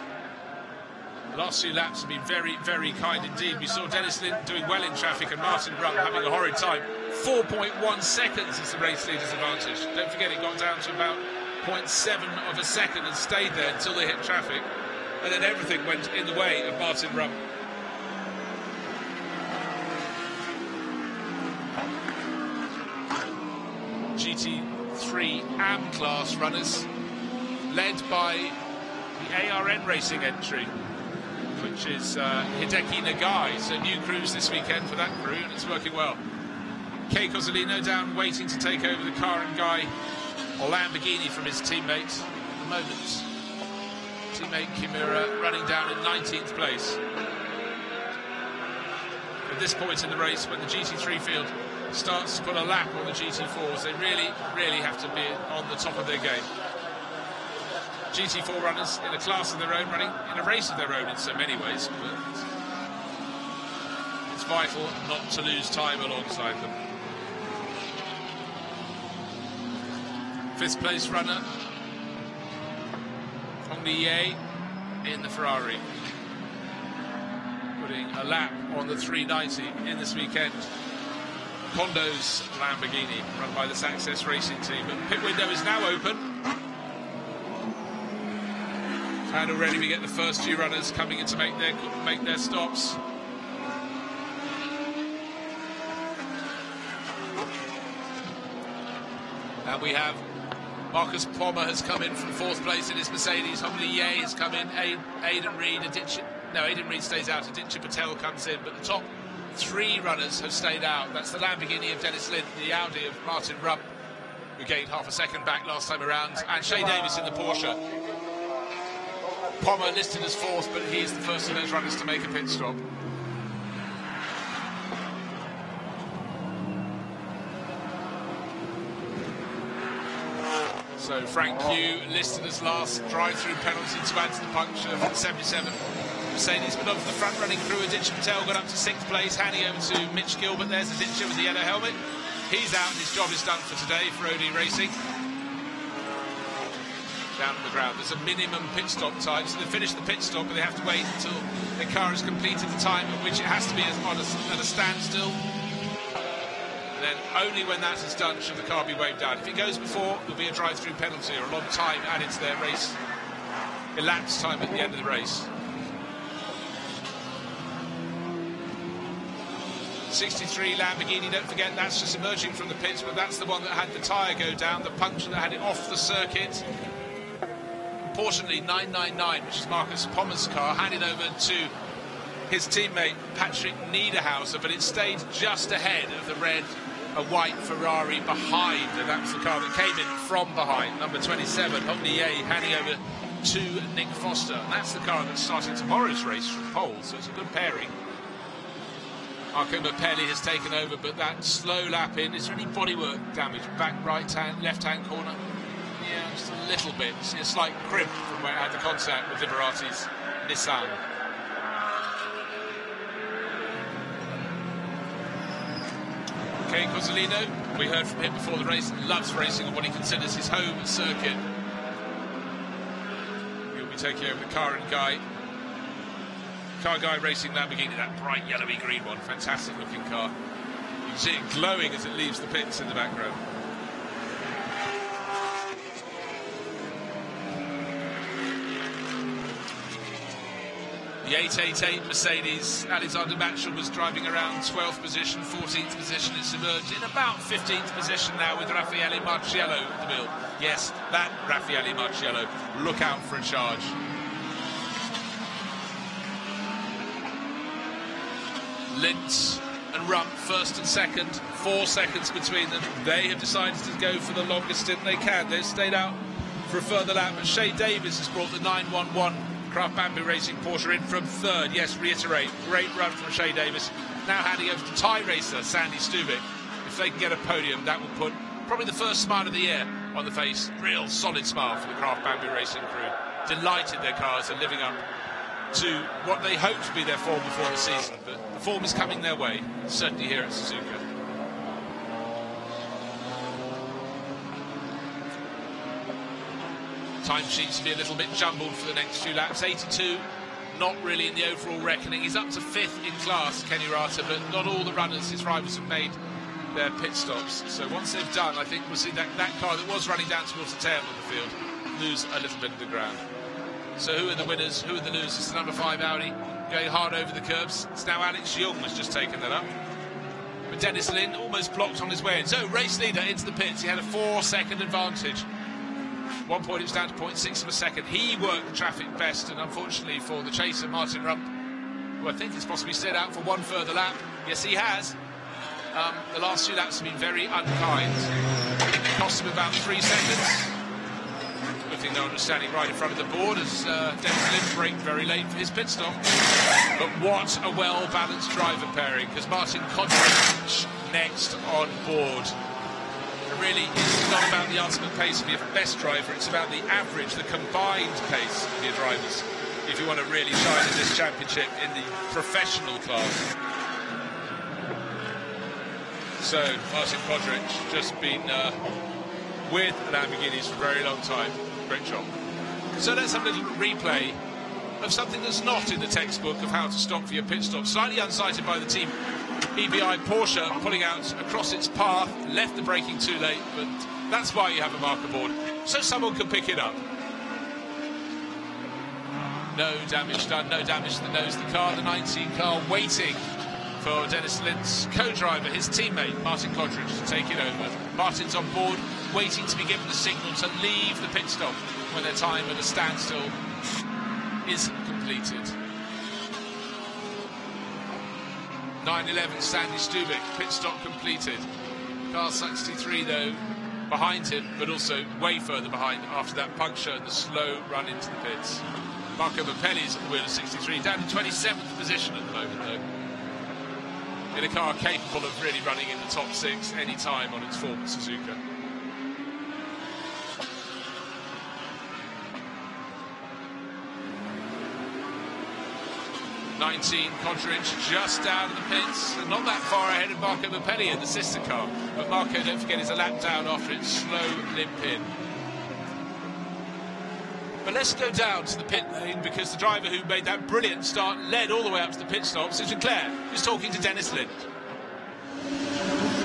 The last few laps have been very, very kind indeed. We saw Dennis Lind doing well in traffic and Martin Rupp having a horrid time. 4.1 seconds is the race leader's advantage. Don't forget, it got down to about 0.7 of a second and stayed there until they hit traffic. And then everything went in the way of Martin Rupp. GT3 AM class runners, led by the ARN Racing entry, which is Hideki Nagai. So new crews this weekend for that crew, and it's working well. Kei Cozzolino down waiting to take over the car and guy or Lamborghini from his teammate at the moment. Teammate Kimura running down in 19th place. At this point in the race, when the GT3 field starts to put a lap on the GT4s, they really, really have to be on the top of their game. GT4 runners in a class of their own, running in a race of their own in so many ways, but it's vital not to lose time alongside them. Fifth place runner, Hong Li in the Ferrari, putting a lap on the 390 in this weekend. Kondo's Lamborghini, run by the Success Racing team. But pit window is now open. And already we get the first few runners coming in to make their stops. And we have Marcus Pommer has come in from 4th place in his Mercedes. Hong Li has come in. Aidan Reed, Aidan Reed stays out. Aditya Patel comes in, but the top 3 runners have stayed out. That's the Lamborghini of Dennis Lind, the Audi of Martin Rupp, who gained half a second back last time around, and Shea Davis in the Porsche. Pommer listed as 4th, but he is the first of those runners to make a pit stop. So Frank Hugh listed as last, drive-through penalty to add to the puncture for the 77 Mercedes. But of the front-running crew, Aditya Patel got up to 6th place, handing over to Mitch Gilbert. There's Aditya with the yellow helmet. He's out and his job is done for today for OD Racing. Down on the ground, there's a minimum pit stop time, so they finish the pit stop, but they have to wait until the car has completed the time at which it has to be at a standstill. And then only when that is done should the car be waved out. If it goes before, there'll be a drive-through penalty or a long time added to their race, elapsed time at the end of the race. 63 Lamborghini, don't forget, that's just emerging from the pits, but that's the one that had the tyre go down, the puncture that had it off the circuit. Importantly, 999, which is Marcus Pommer's car, handed over to his teammate Patrick Niederhauser, but it stayed just ahead of the red and white Ferrari behind, and that's the car that came in from behind. Number 27, Hong Li handing over to Nick Foster. And that's the car that's starting tomorrow's race from pole, so it's a good pairing. Marco Mapelli has taken over, but that slow lap in, is there any bodywork damage? Back right-hand, left-hand corner? Yeah, just a little bit. See a slight crimp from where it had the contact with Liberati's Nissan. Kay Cozzolino, we heard from him before the race, loves racing on what he considers his home circuit. He'll be taking over the Car Guy racing Lamborghini, that bright yellowy green one, fantastic looking car. You can see it glowing as it leaves the pits in the background. The 888 Mercedes, Alexander Matchell was driving around 12th position, 14th position. It's emerged in about 15th position now with Raffaele Marciello at the wheel. Yes, that Raffaele Marciello. Look out for a charge. Lintz and Rump, first and second, 4 seconds between them. They have decided to go for the longest stint they can. They've stayed out for a further lap, but Shea Davis has brought the 911 Craft Bamboo Racing Porsche in from third. Yes, reiterate, great run from Shea Davis. Now handing over to tie racer Sandy Stubik. If they can get a podium, that will put probably the first smile of the year on the face. Real solid smile for the Craft Bamboo Racing crew. Delighted their cars are living up to what they hoped to be their form before the season, but the form is coming their way, certainly here at Suzuka. Time seems to be a little bit jumbled for the next few laps. 82, not really in the overall reckoning. He's up to 5th in class, Kenny Rata, but not all the runners, his rivals, have made their pit stops. So once they've done, I think we'll see that car that was running down towards the tail of the field lose a little bit of the ground. So who are the winners, who are the losers? The number 5 Audi going hard over the curbs. It's now Alex Young has just taken that up. But Dennis Lynn almost blocked on his way in. So race leader into the pits. He had a 4-second advantage. 1 point, it was down to 0.6 of a second. He worked the traffic best, and unfortunately for the chaser, Martin Rump, who I think has possibly stayed out for one further lap. Yes, he has. The last 2 laps have been very unkind. It cost him about 3 seconds. Good thing no one was standing right in front of the board as Dennis Lynn braked very late for his pit stop. But what a well-balanced driver pairing, because Martin Kodrich next on board. It really is not about the ultimate pace of your best driver, it's about the average, the combined pace of your drivers, if you want to really shine in this championship in the professional class. So, Martin Kodrich just been with Lamborghinis for a very long time. Great job. So let's have a little replay of something that's not in the textbook of how to stop for your pit stop. Slightly unsighted by the team EBI Porsche, pulling out across its path, left the braking too late, but that's why you have a marker board, so someone can pick it up. No damage done, no damage to the nose of the car. The 19 car waiting for Dennis Lynn's co-driver, his teammate Martin Kodrich, to take it over. Martin's on board, waiting to be given the signal to leave the pit stop when their time at a standstill is completed. 9-11 Sandy Stubik, pit stop completed. Car 63 though behind him, but also way further behind after that puncture and the slow run into the pits. Marco Mapelli's at the wheel of 63, down to 27th position at the moment though, in a car capable of really running in the top 6 any time on its form at Suzuka. Kodrich just out of the pits, and not that far ahead of Marco Mapelli in the sister car. But Marco, don't forget, is a lap down after its slow limp in. But let's go down to the pit lane, because the driver who made that brilliant start led all the way up to the pit stop, Susan Clare, who's talking to Dennis Lynn.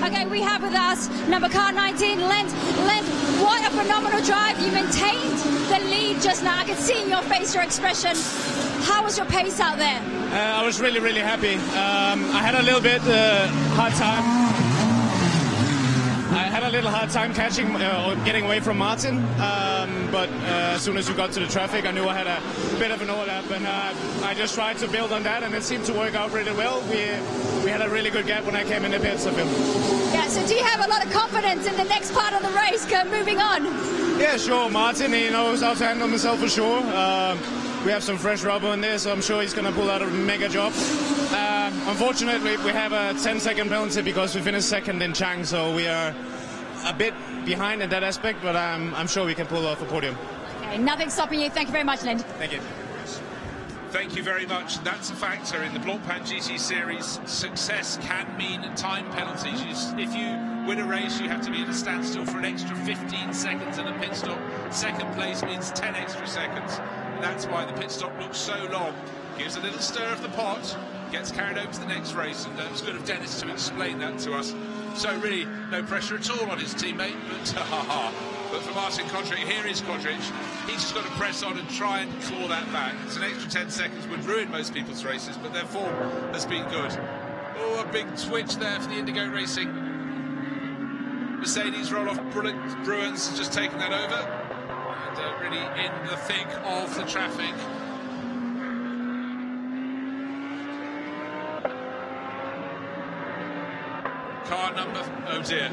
Okay, we have with us number car 19, Lent. Lent, what a phenomenal drive. You maintained the lead just now. I could see in your face your expression. How was your pace out there? I was really, really happy. I had a little bit hard time. I had a little hard time catching or getting away from Martin, but as soon as we got to the traffic, I knew I had a bit of an overlap, and I just tried to build on that, and it seemed to work out really well. We had a really good gap when I came in the pits, I feel. Yeah, so do you have a lot of confidence in the next part of the race moving on? Yeah, sure. Martin, he knows how to handle himself for sure. We have some fresh rubber in there, so I'm sure he's going to pull out a mega job. Unfortunately, we have a 10-second penalty because we finished second in Chang, so we are a bit behind in that aspect, but I'm sure we can pull off a podium. Okay, nothing stopping you. Thank you very much, Lind. Thank you. Thank you very much. That's a factor in the Blancpain GT Series. Success can mean time penalties. If you win a race, you have to be at a standstill for an extra 15 seconds and a pit stop. Second place means 10 extra seconds. And that's why the pit stop looks so long. Gives a little stir of the pot, gets carried over to the next race, and it was good of Dennis to explain that to us. So really, no pressure at all on his teammate, but for Martin Kodric, here is Kodric. He's just got to press on and try and claw that back. It's an extra 10 seconds would ruin most people's races, but their form has been good. Oh, a big twitch there for the Indigo Racing. Mercedes roll off. Bruins has just taken that over. And really in the thick of the traffic. Car number, oh dear,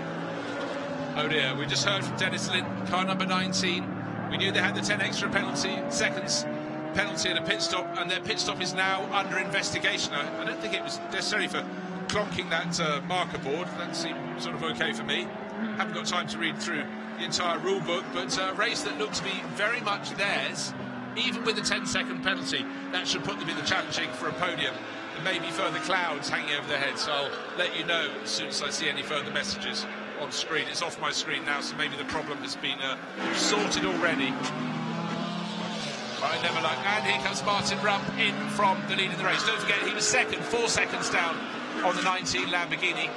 we just heard from Dennis Lind, car number 19. We knew they had the 10 extra seconds penalty at a pit stop, and their pit stop is now under investigation. I don't think it was necessarily for clonking that marker board. That seemed sort of okay for me. Haven't got time to read through the entire rule book, but a race that looked to be very much theirs, even with the 10-second penalty. That should put them in the challenging for a podium. Maybe further clouds hanging over their heads, so I'll let you know as soon as I see any further messages on screen. It's off my screen now, so maybe the problem has been sorted already. I never like. And here comes Martin Rump in from the lead in the race. Don't forget, he was second, 4 seconds down on the 19 Lamborghini.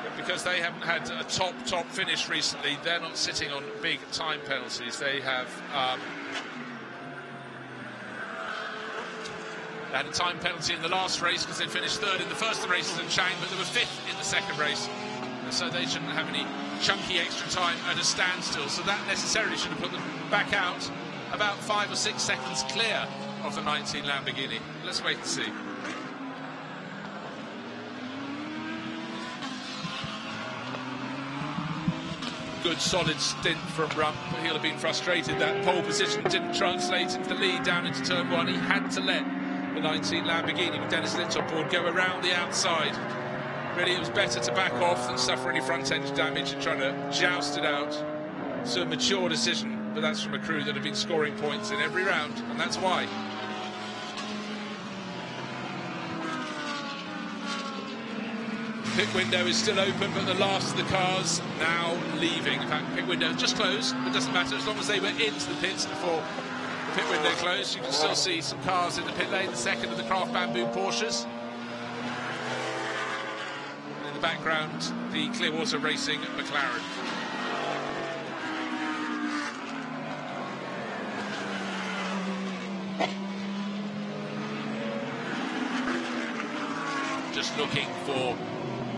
But because they haven't had a top finish recently, they're not sitting on big time penalties. They have... They had a time penalty in the last race because they finished third in the first of the races in Chang, but they were fifth in the second race, and so they shouldn't have any chunky extra time at a standstill. So that necessarily should have put them back out about 5 or 6 seconds clear of the 19 Lamborghini. Let's wait and see. Good solid stint from Rump, but he'll have been frustrated that pole position didn't translate into the lead down into turn 1. He had to let the 19 Lamborghini with Dennis Lind on board go around the outside. Really, it was better to back off than suffer any front end damage and trying to joust it out. So a mature decision, but that's from a crew that have been scoring points in every round, and that's why. Pit window is still open, but the last of the cars now leaving. In fact, pit window just closed, but it doesn't matter as long as they were into the pits before the pit window closed. You can still see some cars in the pit lane, the second of the Craft Bamboo Porsches. And in the background, the Clearwater Racing McLaren. Just looking for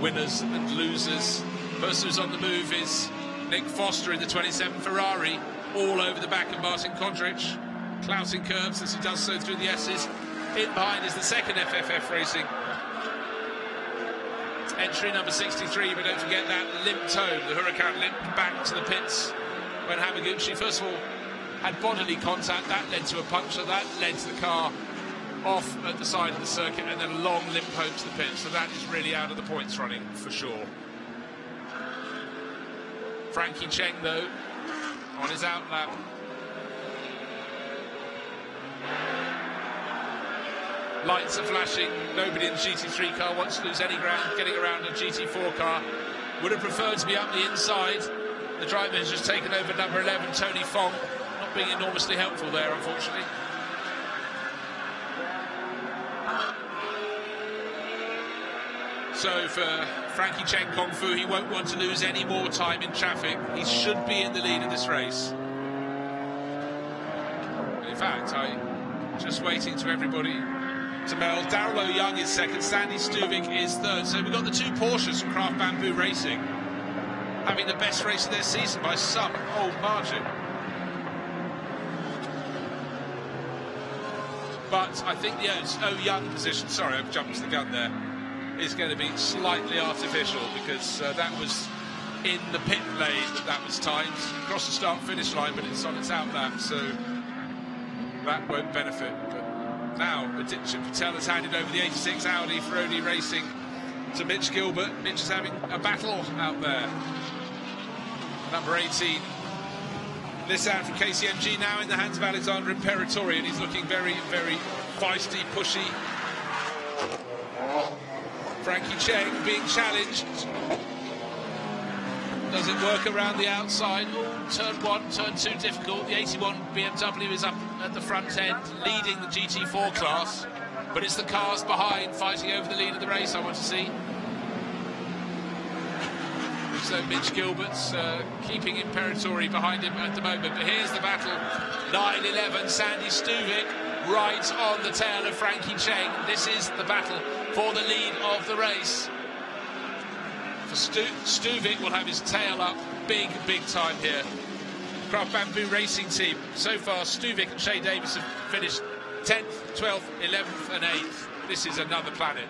winners and losers. Person who's on the move is Nick Foster in the 27 Ferrari, all over the back of Martin Kodric, clouting curves as he does so through the S's. In behind is the second FFF Racing entry, number 63, but don't forget that limp toe. The Huracan limped back to the pits when Hamaguchi first of all had bodily contact. That led to a puncture, that led to the car off at the side of the circuit, and then a long limp home to the pit. So that is really out of the points running for sure. Frankie Cheng, though, on his out lap. Lights are flashing. Nobody in the GT3 car wants to lose any ground getting around a GT4 car. Would have preferred to be up the inside. The driver has just taken over number 11, Tony Fong, not being enormously helpful there, unfortunately. So for Frankie Cheng Kung Fu, he won't want to lose any more time in traffic. He should be in the lead of this race. In fact, I'm just waiting to everybody to meld. Darrell Young is second, Sandy Stuvik is third. So we've got the two Porsches from Craft Bamboo Racing having the best race of their season by some old margin. But I think the Oh Young position, sorry, I've jumped the gun there, is going to be slightly artificial, because that was in the pit lane that was timed across the start-finish line, but it's on its outlap, so that won't benefit. But now Aditya Patel has handed over the 86 Audi for Audi Racing to Mitch Gilbert. Mitch is having a battle out there. Number 18. This out from KCMG now in the hands of Alexander Imperatori, and he's looking very, very feisty, pushy. Frankie Cheng being challenged. Does it work around the outside? Ooh, turn 1, turn 2 difficult. The 81 BMW is up at the front end, leading the GT4 class. But it's the cars behind fighting over the lead of the race I want to see. So Mitch Gilbert's keeping Imperatori behind him at the moment. But here's the battle. 9-11, Sandy Stuvik right on the tail of Frankie Cheng. This is the battle for the lead of the race. For Stuvik will have his tail up big time here. Craft Bamboo Racing Team. So far, Stuvik and Shea Davis have finished 10th, 12th, 11th and 8th. This is another planet.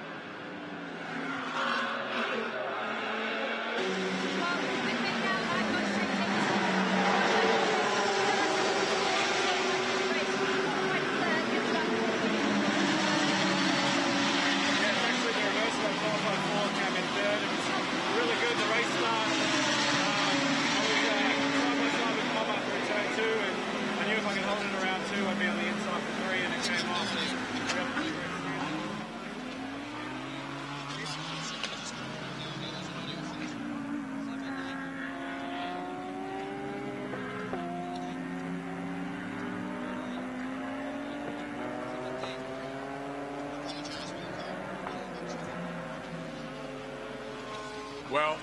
Well,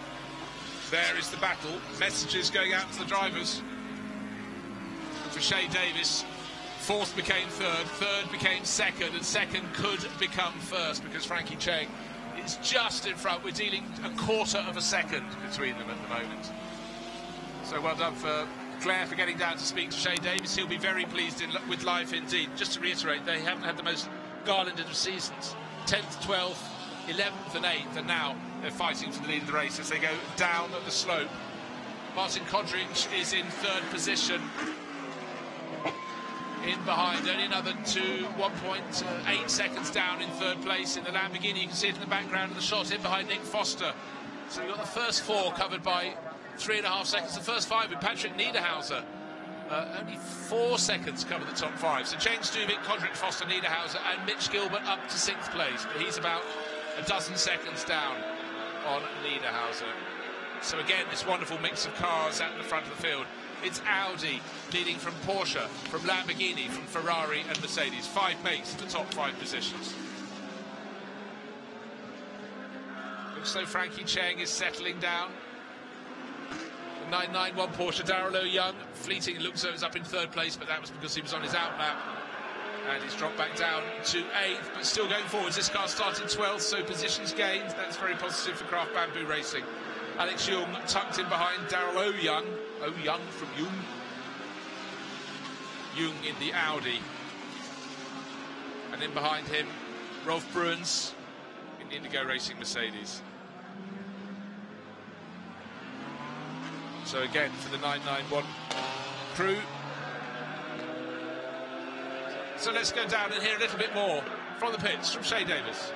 there is the battle. Messages going out to the drivers. For Shea Davis, 4th became 3rd, 3rd became 2nd, and 2nd could become 1st because Frankie Cheng is just in front. We're dealing a quarter of a second between them at the moment. So well done for Claire for getting down to speak to Shea Davis. He'll be very pleased with life indeed. Just to reiterate, they haven't had the most garlanded of seasons. 10th, 12th, 11th and 8th, and now they're fighting for the lead of the race as they go down the slope. Martin Kodrich is in 3rd position. In behind, only another 1.8 seconds down in 3rd place in the Lamborghini. You can see it in the background of the shot, in behind Nick Foster. So we've got the first 4 covered by 3.5 seconds. The first 5 with Patrick Niederhauser. Only 4 seconds cover the top 5. So James Stuvik, Kodrich, Foster, Niederhauser, and Mitch Gilbert up to 6th place. But he's about a dozen seconds down on Niederhauser. So again, this wonderful mix of cars at the front of the field. It's Audi leading from Porsche, from Lamborghini, from Ferrari and Mercedes. 5 mates in the top 5 positions. Looks so Frankie Cheng is settling down. The 991 Porsche, Darrell O'Young, fleeting, looks so it's up in 3rd place, but that was because he was on his outlap. And he's dropped back down to 8th, but still going forwards. This car started 12th, so positions gained. That's very positive for Craft Bamboo Racing. Alex Young tucked in behind Darrell O'Young. O'Young from Young. Young in the Audi. And in behind him, Rolf Bruins in the Indigo Racing Mercedes. So again, for the 991 crew. So let's go down and hear a little bit more from the pits, from Shea Davis.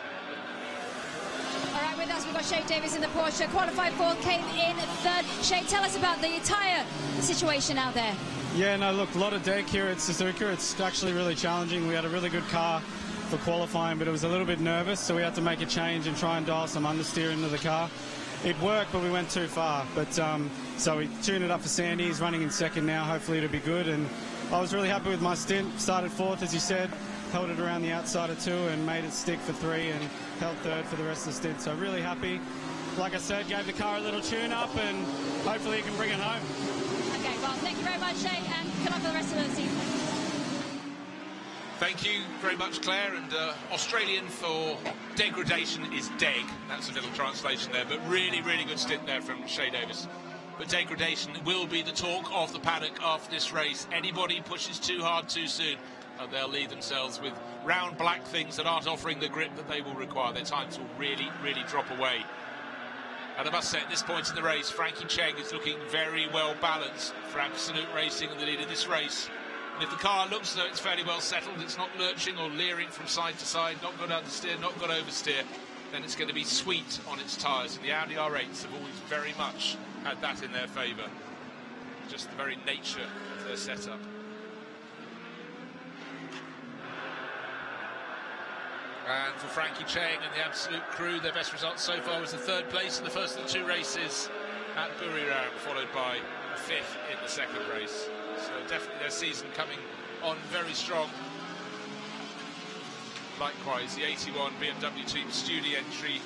All right, with us, we've got Shea Davis in the Porsche. Qualified 4th, came in 3rd. Shea, tell us about the tyre situation out there. Yeah, no, look, a lot of deck here at Suzuka. It's actually really challenging. We had a really good car for qualifying, but it was a little bit nervous, so we had to make a change and try and dial some understeer into the car. It worked, but we went too far. But so we tuned it up for Sandy. He's running in 2nd now. Hopefully it'll be good. And I was really happy with my stint. Started 4th, as you said, held it around the outside of 2 and made it stick for 3 and held 3rd for the rest of the stint. So really happy. Like I said, gave the car a little tune-up and hopefully he can bring it home. Okay, well, thank you very much, Shea, and good luck for the rest of the season. Thank you very much, Claire. And Australian for degradation is deg. That's a little translation there, but really, really good stint there from Shea Davis. But degradation will be the talk of the paddock after this race. Anybody pushes too hard too soon, they'll leave themselves with round black things that aren't offering the grip that they will require. Their times will really, really drop away. And I must say, at this point in the race, Frankie Cheng is looking very well balanced for Absolute Racing in the lead of this race. And if the car looks as though it's fairly well settled, it's not lurching or leering from side to side, not got understeer, not got oversteer, then it's going to be sweet on its tyres. And the Audi R8s have always very much had that in their favour. Just the very nature of their setup. And for Frankie Cheng and the Absolute crew, their best result so far was the 3rd place in the first of the 2 races at Buriram, followed by a 5th in the 2nd race. So definitely their season coming on very strong. Likewise, the 81 BMW Team Studi entry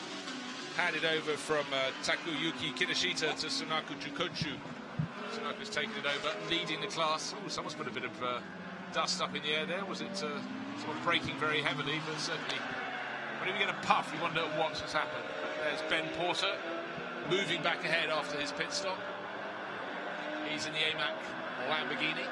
handed over from Takuyuki Kinoshita to Sunaku Jukochu. Sunaku's taken it over, leading the class. Oh, someone's put a bit of dust up in the air there. Was it someone braking very heavily? But certainly, whenever you get a puff, you wonder what has happened. There's Ben Porter moving back ahead after his pit stop. He's in the AMAC Lamborghini.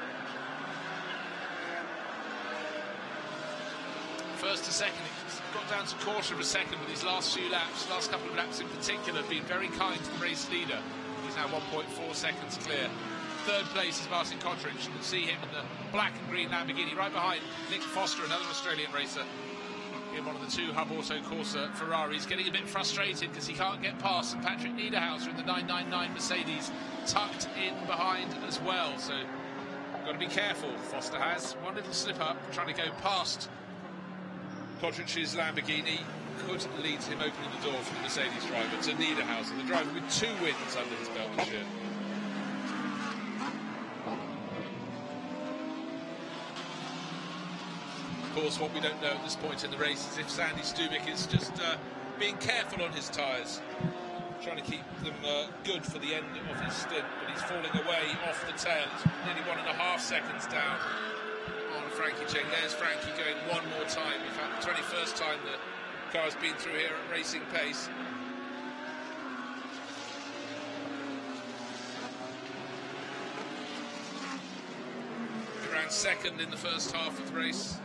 First to second, it's got down to 1/4 of a second with his last few laps, last couple of laps in particular, being very kind to the race leader. He's now 1.4 seconds clear. 3rd place is Martin Kotrich. You can see him in the black and green Lamborghini right behind Nick Foster, another Australian racer, in one of the 2 Hub Auto Corsa Ferraris, getting a bit frustrated because he can't get past, and Patrick Niederhauser in the 999 Mercedes tucked in behind as well. So got to be careful. Foster has one little slip up, trying to go past Kotrich's Lamborghini, could lead to him opening the door for the Mercedes driver to Niederhauser, the driver with 2 wins under his belt this year. Of course, what we don't know at this point in the race is if Sandy Stubik is just being careful on his tyres, trying to keep them good for the end of his stint, but he's falling away off the tail. It's nearly 1.5 seconds down on Frankie Cheng. There's Frankie going one more time. In fact, the 21st time the car's been through here at racing pace. He ran 2nd in the first half of the race.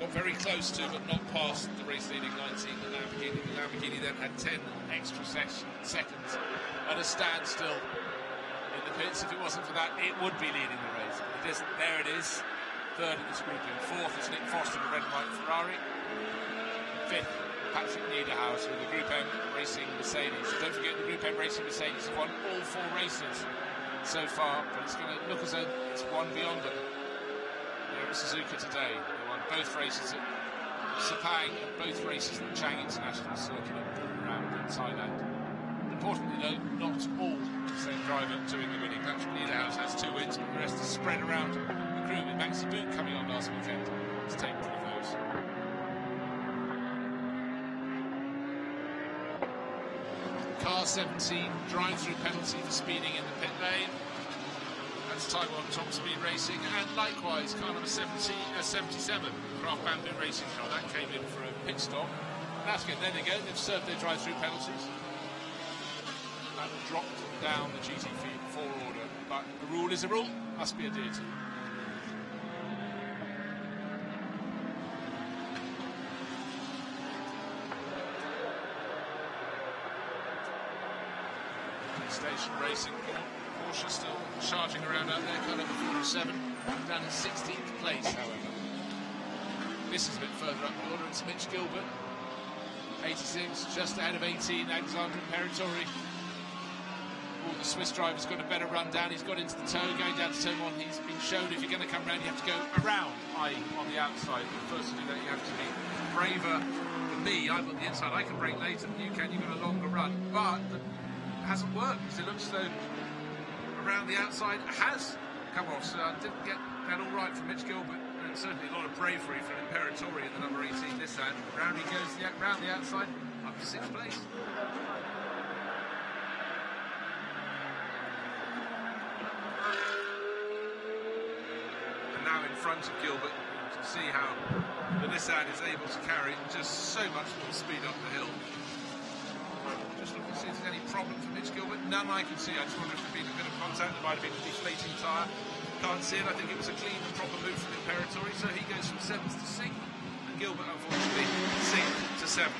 Got very close to, but not past the race-leading 19, the Lamborghini. The Lamborghini then had 10 extra seconds at a standstill in the pits. If it wasn't for that, it would be leading the race. But it isn't. There it is. 3rd in this grouping. 4th is Nick Foster, the red and white Ferrari. 5th, Patrick Niederhauser with the Group M Racing Mercedes. Don't forget, the Group M Racing Mercedes have won all 4 races so far, but it's going to look as though it's one beyond them. They're at Suzuka today. They won both races at Sepang and both races at the Chang International Circuit at Buriram in Thailand. Importantly, though, not all the same driver doing the winning. Patrick Niederhauser has 2 wins, but the rest is spread around the crew, with Maxi Boot coming on last weekend to take one of those. Car 17 drive-through penalty for speeding in the pit lane. That's Taiwan Top Speed Racing, and likewise car number 77, Craft Bamboo Racing car, that came in for a pit stop. And that's good. There they go, they've served their drive-through penalties. That dropped down the GT4 order, but the rule is a rule, must be adhered to. Station Racing, Porsche still charging around out there, car number 47, down in 16th place, however. This is a bit further up the order, it's Mitch Gilbert, 86, just ahead of 18, Alexander Imperatori. Oh, the Swiss driver's got a better run down, he's got into the toe, going down to turn 1, he's been shown if you're going to come round, you have to go around, i.e. on the outside. But first to do that, you have to be braver than me. I'm on the inside, I can brake later than you can, you've got a longer run, but hasn't worked, because it looks as though around the outside has come off, so I didn't get that all right from Mitch Gilbert, and certainly a lot of bravery from Imperatori in the number 18 Nissan. Round he goes round the outside, up to 6th place. And now in front of Gilbert, you can see how the Nissan is able to carry just so much more speed up the hill. Just looking to see if there's any problem for Mitch Gilbert. None I can see. I just wonder if there's been a bit of contact. There might have been a deflating tyre. Can't see it. I think it was a clean and proper move from Imperatori. So he goes from 7th to 6th. And Gilbert, unfortunately, 6th to 7th.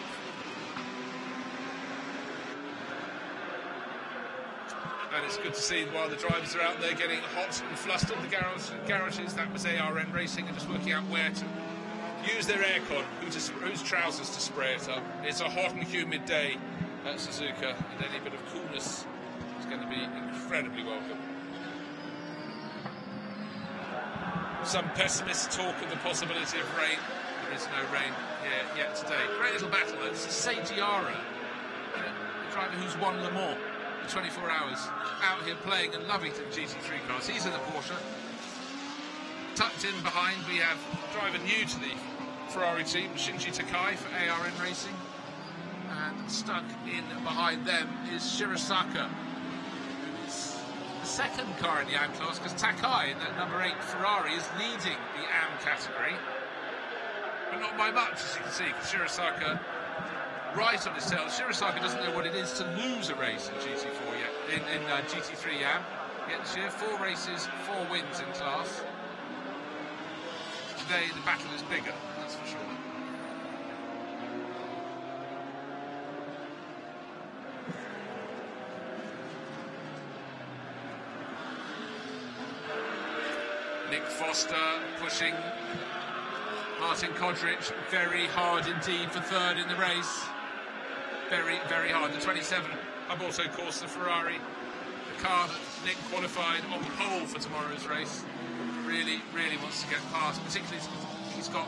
And it's good to see while the drivers are out there getting hot and flustered, the garages, that was ARN Racing, and just working out where to use their aircon, whose trousers to spray it up. It's a hot and humid day at Suzuka, and any bit of coolness is going to be incredibly welcome. Some pessimists talk of the possibility of rain. There is no rain here yet today. Great little battle though. This is Seitiara, the driver who's won Le Mans for 24 hours, out here playing and loving the GT3 cars. He's in the Porsche. Tucked in behind, we have a driver new to the Ferrari team, Shinji Takai for ARN Racing. And stuck in behind them is Shirosaka, who is the second car in the AM class, because Takai in that number 8 Ferrari is leading the AM category. But not by much, as you can see, because Shirosaka right on his tail. Shirosaka doesn't know what it is to lose a race in GT4 yet, in GT3 AM yet this year. 4 races, 4 wins in class. Today the battle is bigger, that's for sure. Nick Foster pushing Martin Kodric very hard indeed for third in the race. Very, very hard. The 27 Hub Auto course, the Ferrari, the car that Nick qualified on pole for tomorrow's race, really, really wants to get past. Particularly, he's got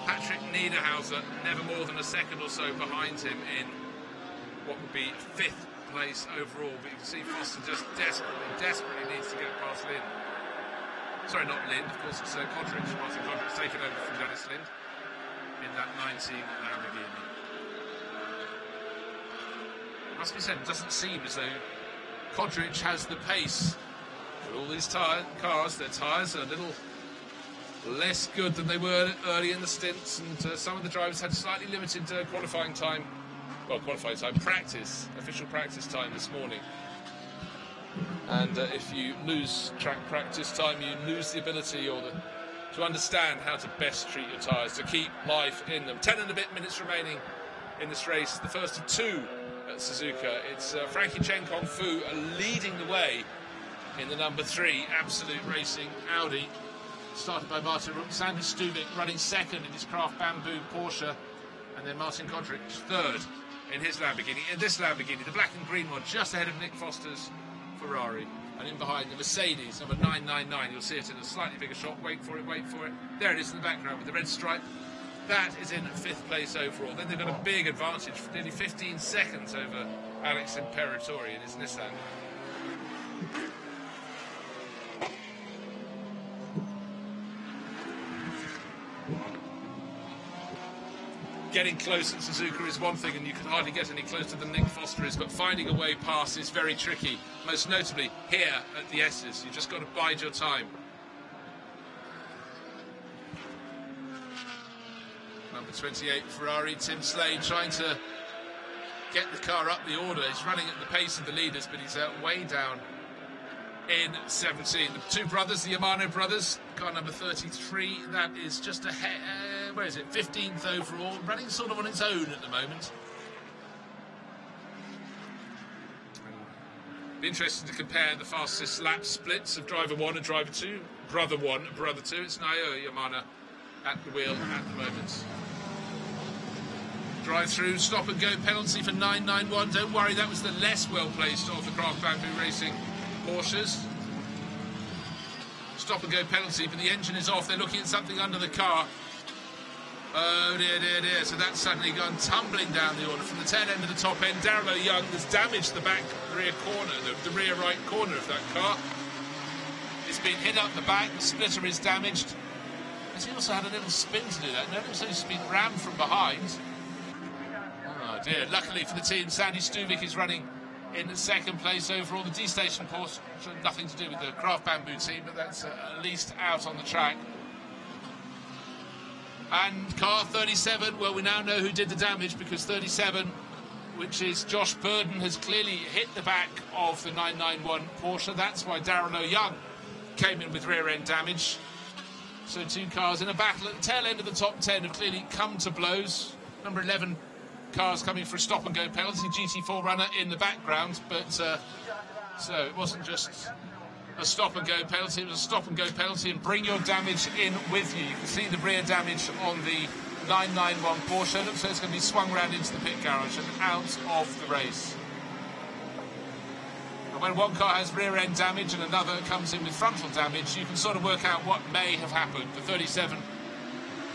Patrick Niederhauser never more than a second or so behind him in what would be 5th place overall. But you can see Foster just desperately needs to get past Lind. Sorry, not Lind, of course, it's Kodric. Martin Kodric's taken over from Dennis Lind in that 19 Lamborghini. It must be said, it doesn't seem as though Kodric has the pace. But all these cars, their tyres are a little less good than they were early in the stints, and some of the drivers had slightly limited qualifying time. Well, qualifying time, official practice time this morning. And if you lose track practice time, you lose the ability to understand how to best treat your tyres, to keep life in them. 10 and a bit minutes remaining in this race, the first of 2 at Suzuka. It's Frankie Chen Kong Fu leading the way in the number 3 Absolute Racing Audi, started by Martin Rook. Sandy Stuvik running second in his Craft Bamboo Porsche, and then Martin Kodric third in his Lamborghini. In this Lamborghini, the black and green one, just ahead of Nick Foster's Ferrari, and in behind the Mercedes number 999. You'll see it in a slightly bigger shot. Wait for it. There it is in the background with the red stripe. That is in 5th place overall. Then they've got a big advantage, nearly 15 seconds over Alex Imperatori in his Nissan. Getting close at Suzuka is one thing, and you can hardly get any closer than Nick Foster is, but finding a way past is very tricky, most notably here at the S's. You've just got to bide your time. Number 28 Ferrari, Tim Slade, trying to get the car up the order. He's running at the pace of the leaders, but he's way down in 17. The 2 brothers, the Yamano brothers, car number 33, that is just ahead, where is it, 15th overall, running sort of on its own at the moment. Be interesting to compare the fastest lap splits of driver 1 and driver 2, brother 1 and brother 2. It's Naoya Yamano at the wheel at the moment. Drive-through, stop-and-go penalty for 991. Don't worry, that was the less well-placed of the Craft Bamboo Racing Porsches. Stop-and-go penalty, but the engine is off. They're looking at something under the car. Oh dear, dear, dear. So that's suddenly gone tumbling down the order from the tail end to the top end. Darrell O'Young has damaged the back rear corner, the rear right corner of that car. It's been hit up the back, the splitter is damaged. Has he also had a little spin to do that? No, so he's been rammed from behind. Oh dear. Luckily for the team, Sandy Stuvik is running in 2nd place overall. The D-Station Porsche, nothing to do with the Craft Bamboo team, but that's at least out on the track. And car 37, well, we now know who did the damage, because 37, which is Josh Burden, has clearly hit the back of the 991 Porsche. That's why Darrell O'Young came in with rear-end damage. So 2 cars in a battle at the tail end of the top 10 have clearly come to blows. Number 11 cars coming for a stop-and-go penalty, GT4 runner in the background, but So it wasn't just a stop-and-go penalty, it was a stop-and-go penalty, and bring your damage in with you. You can see the rear damage on the 991 Porsche. Looks like it's going to be swung round into the pit garage and out of the race. And when one car has rear-end damage and another comes in with frontal damage, you can sort of work out what may have happened. The 37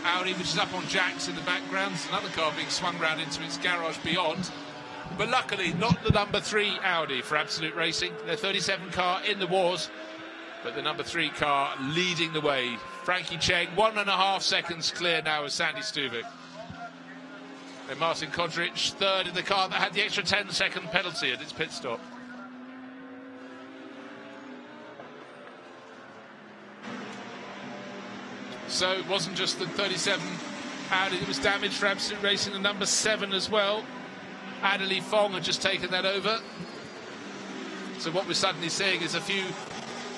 Audi, which is up on jacks in the background, another car being swung round into its garage beyond. But luckily, not the number 3 Audi for Absolute Racing. The 37 car in the wars, but the number 3 car leading the way. Frankie Cheng, 1.5 seconds clear now with Sandy Stuvik. Then Martin Kodrich, third in the car that had the extra 10-second penalty at its pit stop. So it wasn't just the 37 Audi that was damaged for Absolute Racing, the number 7 as well. Adelie Fong had just taken that over. So what we're suddenly seeing is a few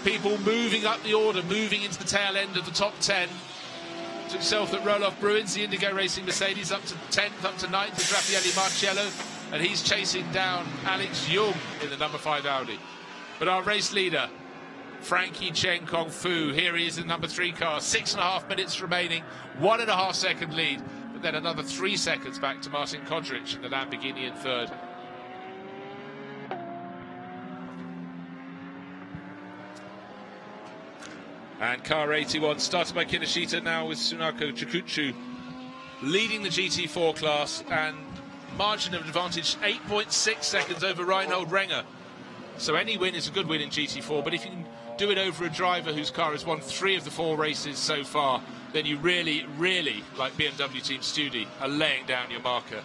people moving up the order, moving into the tail end of the top 10. To himself that Roloff Bruins, the Indigo Racing Mercedes, up to 10th, up to 9th is Raffaele Marcello, and he's chasing down Alex Jung in the number 5 Audi. But our race leader, Frankie Cheng Kong Fu, here he is in the number 3 car, 6.5 minutes remaining, 1.5 second lead. Then another 3 seconds back to Martin Kodrich in the Lamborghini in third. And car 81 started by Kinoshita, now with Sunako Chikuchu leading the GT4 class, and margin of advantage 8.6 seconds over Reinhold Renger. So any win is a good win in GT4, but if you can do it over a driver whose car has won 3 of the 4 races so far, then you really, really, like BMW Team Studi, are laying down your marker.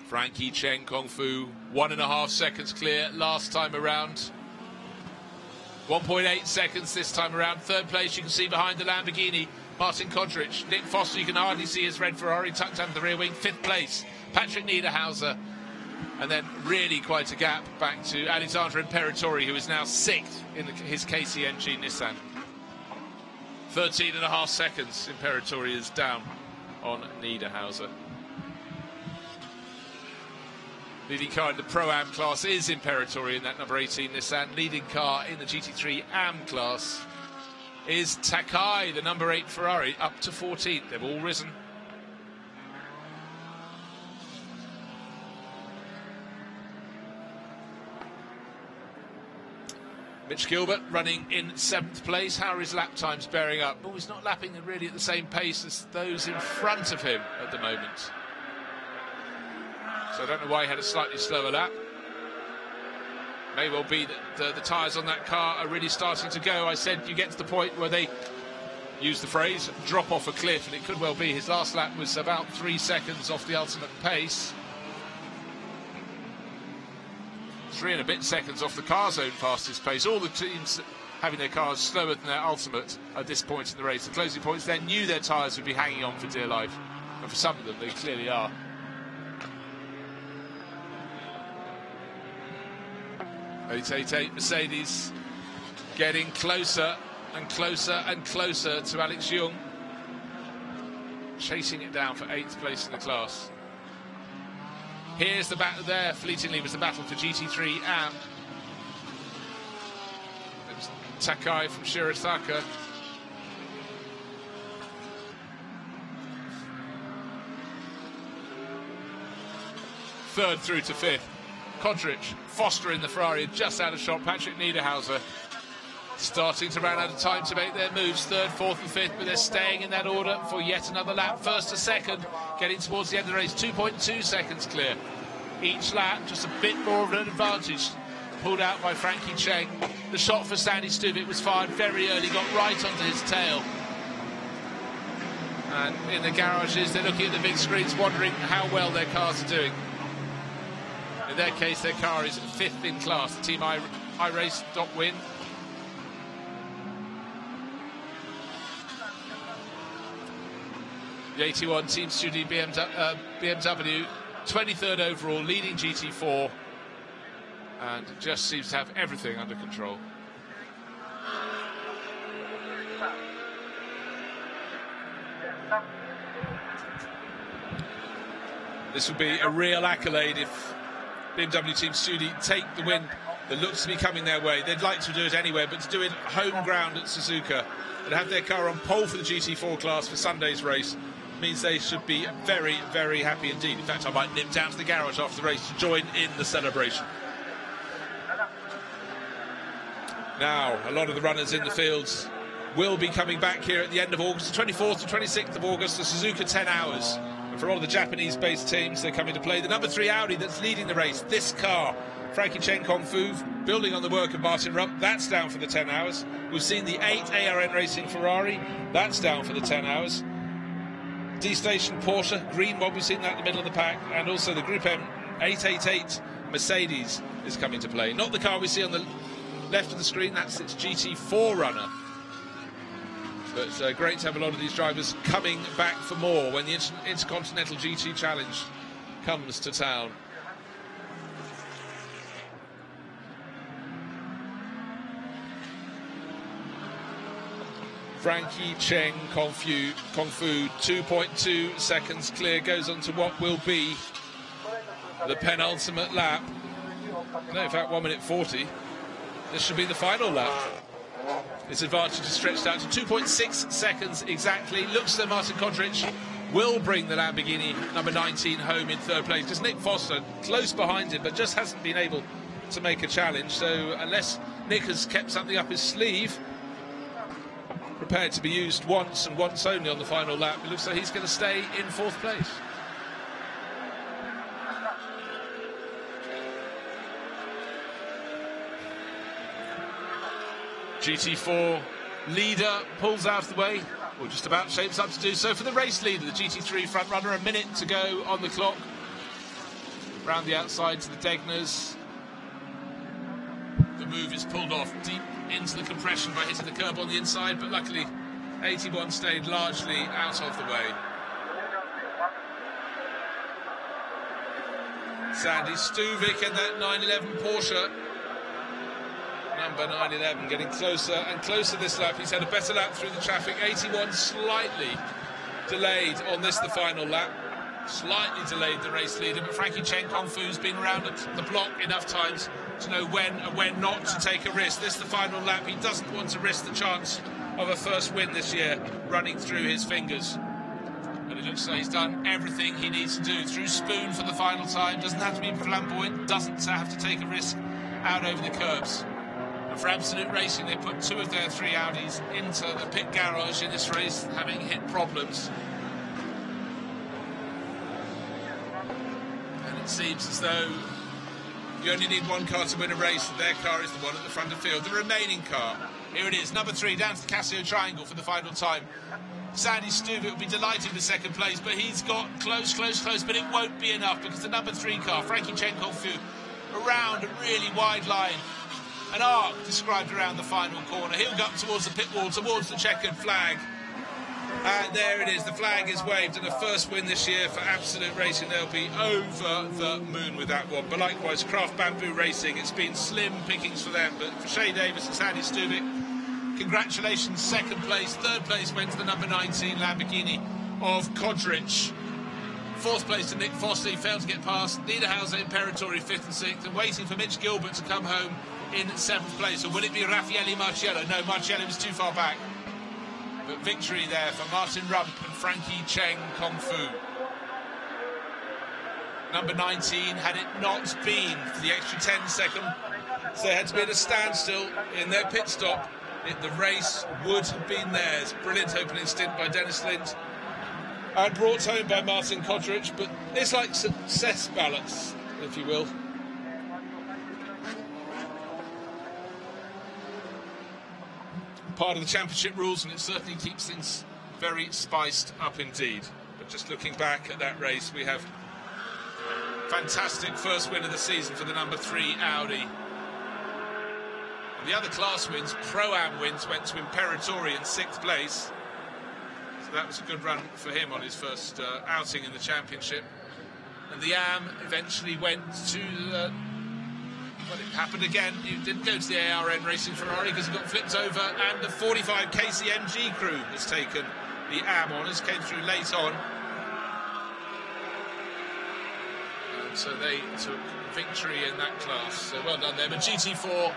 Frankie Cheng Kong Fu, 1.5 seconds clear last time around. 1.8 seconds this time around. Third place you can see behind the Lamborghini, Martin Kodrich. Nick Foster, you can hardly see his red Ferrari tucked under the rear wing. 5th place, Patrick Niederhauser. And then really quite a gap back to Alexander Imperatori, who is now 6th in his KCMG Nissan. 13.5 seconds Imperatori is down on Niederhauser. Leading car in the Pro-Am class is Imperatori in that number 18 Nissan. Leading car in the GT3 Am class is Takai, the number 8 Ferrari, up to 14th. They've all risen. Mitch Gilbert running in 7th place. How are his lap times bearing up? Oh, he's not lapping really at the same pace as those in front of him at the moment. So I don't know why he had a slightly slower lap. May well be that the tyres on that car are really starting to go. I said you get to the point where they, use the phrase, drop off a cliff, and it could well be. His last lap was about 3 seconds off the ultimate pace. 3 and a bit seconds off the car's own fastest pace. All the teams having their cars slower than their ultimate at this point in the race. The closing points then knew their tyres would be hanging on for dear life, and for some of them they clearly are. 888 Mercedes getting closer and closer and closer to Alex Jung, chasing it down for 8th place in the class. Here's the battle there, fleetingly, was the battle for GT3 Am. It was Takai from Shirataka. Third through to 5th. Kodrich, Foster in the Ferrari, just out of shot. Patrick Niederhauser starting to run out of time to make their moves. 3rd, 4th and 5th, but they're staying in that order for yet another lap. 1st to 2nd, getting towards the end of the race. 2.2 seconds clear. Each lap, just a bit more of an advantage. Pulled out by Frankie Cheng. The shot for Sandy Stuvik was fired very early, got right onto his tail. And in the garages, they're looking at the big screens, wondering how well their cars are doing. In their case, their car is 5th in class. The Team iRace dot win. The 81 Team Studi BMW, 23rd overall, leading GT4, and just seems to have everything under control. This would be a real accolade if BMW Team Studi take the win that looks to be coming their way. They'd like to do it anywhere, but to do it home ground at Suzuka and have their car on pole for the GT4 class for Sunday's race means they should be very, very happy indeed. In fact, I might nip down to the garage after the race to join in the celebration. Now, a lot of the runners in the fields will be coming back here at the end of August, the 24th to 26th of August, the Suzuka 10 hours. And for all of the Japanese-based teams, they're coming to play the number 3 Audi that's leading the race. This car, Frankie Chen Kung Fu, building on the work of Martin Rump, that's down for the 10 hours. We've seen the 8 ARN Racing Ferrari, that's down for the 10 hours. D-Station Porsche, green one, we've seen that in the middle of the pack, and also the Group M 888 Mercedes is coming to play. Not the car we see on the left of the screen, that's its GT4 runner. But great to have a lot of these drivers coming back for more when the Intercontinental GT Challenge comes to town. Frankie Chen Kung Fu 2.2 seconds clear, goes on to what will be the penultimate lap. No, in fact 1 minute 40. This should be the final lap. Its advantage is stretched out to 2.6 seconds exactly. Looks as though Martin Kodrich will bring the Lamborghini number 19 home in third place. Just Nick Foster close behind him, but just hasn't been able to make a challenge. So unless Nick has kept something up his sleeve, prepared to be used once and once only on the final lap, it looks like he's going to stay in fourth place. GT4 leader pulls out of the way, or just about shapes up to do so for the race leader, the GT3 front runner. A minute to go on the clock. Round the outside to the Degners. The move is pulled off deep into the compression by hitting the curb on the inside, but luckily 81 stayed largely out of the way. Sandy Stuvik in that 911 Porsche. Number 911 getting closer and closer this lap. He's had a better lap through the traffic. 81 slightly delayed on this, the final lap. Slightly delayed the race leader, but Frankie Chen Kung Fu's been around at the block enough times to know when and when not to take a risk. This is the final lap. He doesn't want to risk the chance of a first win this year running through his fingers. And it looks like he's done everything he needs to do. Through Spoon for the final time. Doesn't have to be flamboyant. Doesn't have to take a risk out over the curbs. And for Absolute Racing, they put 2 of their 3 Audis into the pit garage in this race, having hit problems. And it seems as though you only need one car to win a race, and their car is the one at the front of field. The remaining car, here it is, number 3, down to the Casio Triangle for the final time. Sandy Stuvik will be delighted with second place, but he's got close, but it won't be enough because the number 3 car, Frankie Chen Kung Fu, around a really wide line. An arc described around the final corner. He'll go up towards the pit wall, towards the checkered flag. And there it is, the flag is waved, and the first win this year for Absolute Racing. They'll be over the moon with that one. But likewise, Craft Bamboo Racing, it's been slim pickings for them. But for Shea Davis and Sandy Stuvik, congratulations, second place. Third place went to the number 19 Lamborghini of Kodrich. Fourth place to Nick Foster, he failed to get past Niederhauser, Imperatori 5th and 6th, and waiting for Mitch Gilbert to come home in 7th place. Or will it be Raffaele Marciello? No, Marciello was too far back. But victory there for Martin Rump and Frankie Chen Kung Fu. Number 19, had it not been for the extra 10 second, so they had to be at a standstill in their pit stop, the race would have been theirs. Brilliant opening stint by Dennis Lind and brought home by Martin Kodrich, but it's like success balance, if you will. Part of the championship rules, and it certainly keeps things very spiced up indeed. But just looking back at that race, we have fantastic first win of the season for the number 3 Audi. And the other class wins, Pro-Am wins, went to Imperatori in 6th place. So that was a good run for him on his first outing in the championship. And the AM eventually went to the... Well, it happened again. It didn't go to the ARN Racing Ferrari because it got flipped over, and the 45 KCMG crew has taken the AM honours, came through late on. So they took victory in that class. So well done them. And GT4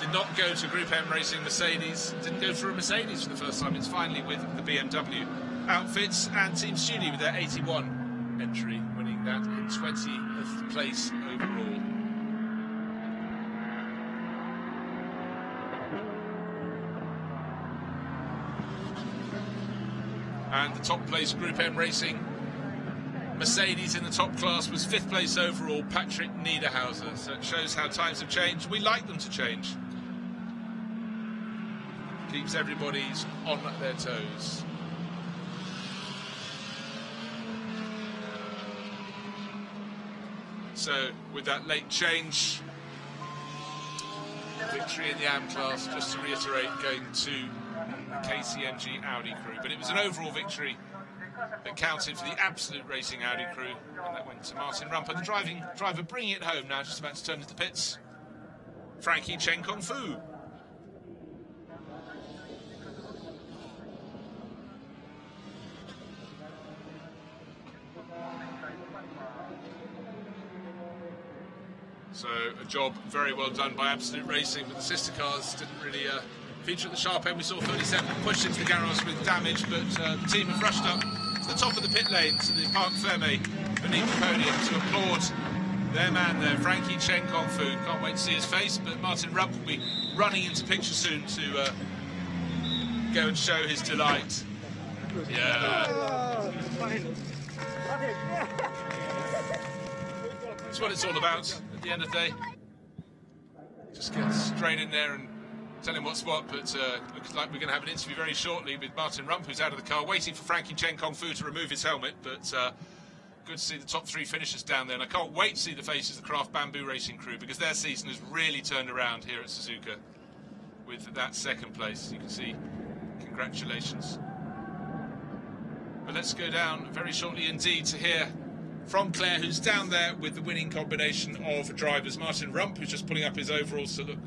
did not go to Group M Racing. Mercedes didn't go for a Mercedes for the first time. It's finally with the BMW outfits, and Team Studi with their 81 entry, winning that in 20th place overall. And the top place Group M Racing Mercedes in the top class was 5th place overall, Patrick Niederhauser. So it shows how times have changed. We like them to change. Keeps everybody on their toes. So with that late change, victory in the AM class, just to reiterate, going to the KCMG Audi crew. But it was an overall victory that counted for the Absolute Racing Audi crew, and that went to Martin Rump. And the driver bringing it home now, just about to turn into the pits, Frankie Chen Kung Fu. So a job very well done by Absolute Racing, but the sister cars didn't really feature at the sharp end. We saw 37 pushed into the garage with damage, but the team have rushed up to the top of the pit lane, to the Parc Fermé beneath the podium, to applaud their man there, Frankie Chen Kung Fu. Can't wait to see his face, but Martin Rump will be running into picture soon to go and show his delight. Yeah. That's what it's all about at the end of the day. Just get straight in there and tell him what's what, but looks like we're going to have an interview very shortly with Martin Rump, who's out of the car, waiting for Frankie Chen Kung Fu to remove his helmet, but good to see the top 3 finishers down there, and I can't wait to see the faces of the Craft Bamboo Racing crew, because their season has really turned around here at Suzuka with that 2nd place. You can see, congratulations. But let's go down very shortly indeed to hear from Claire, who's down there with the winning combination of drivers. Martin Rump, who's just pulling up his overalls to look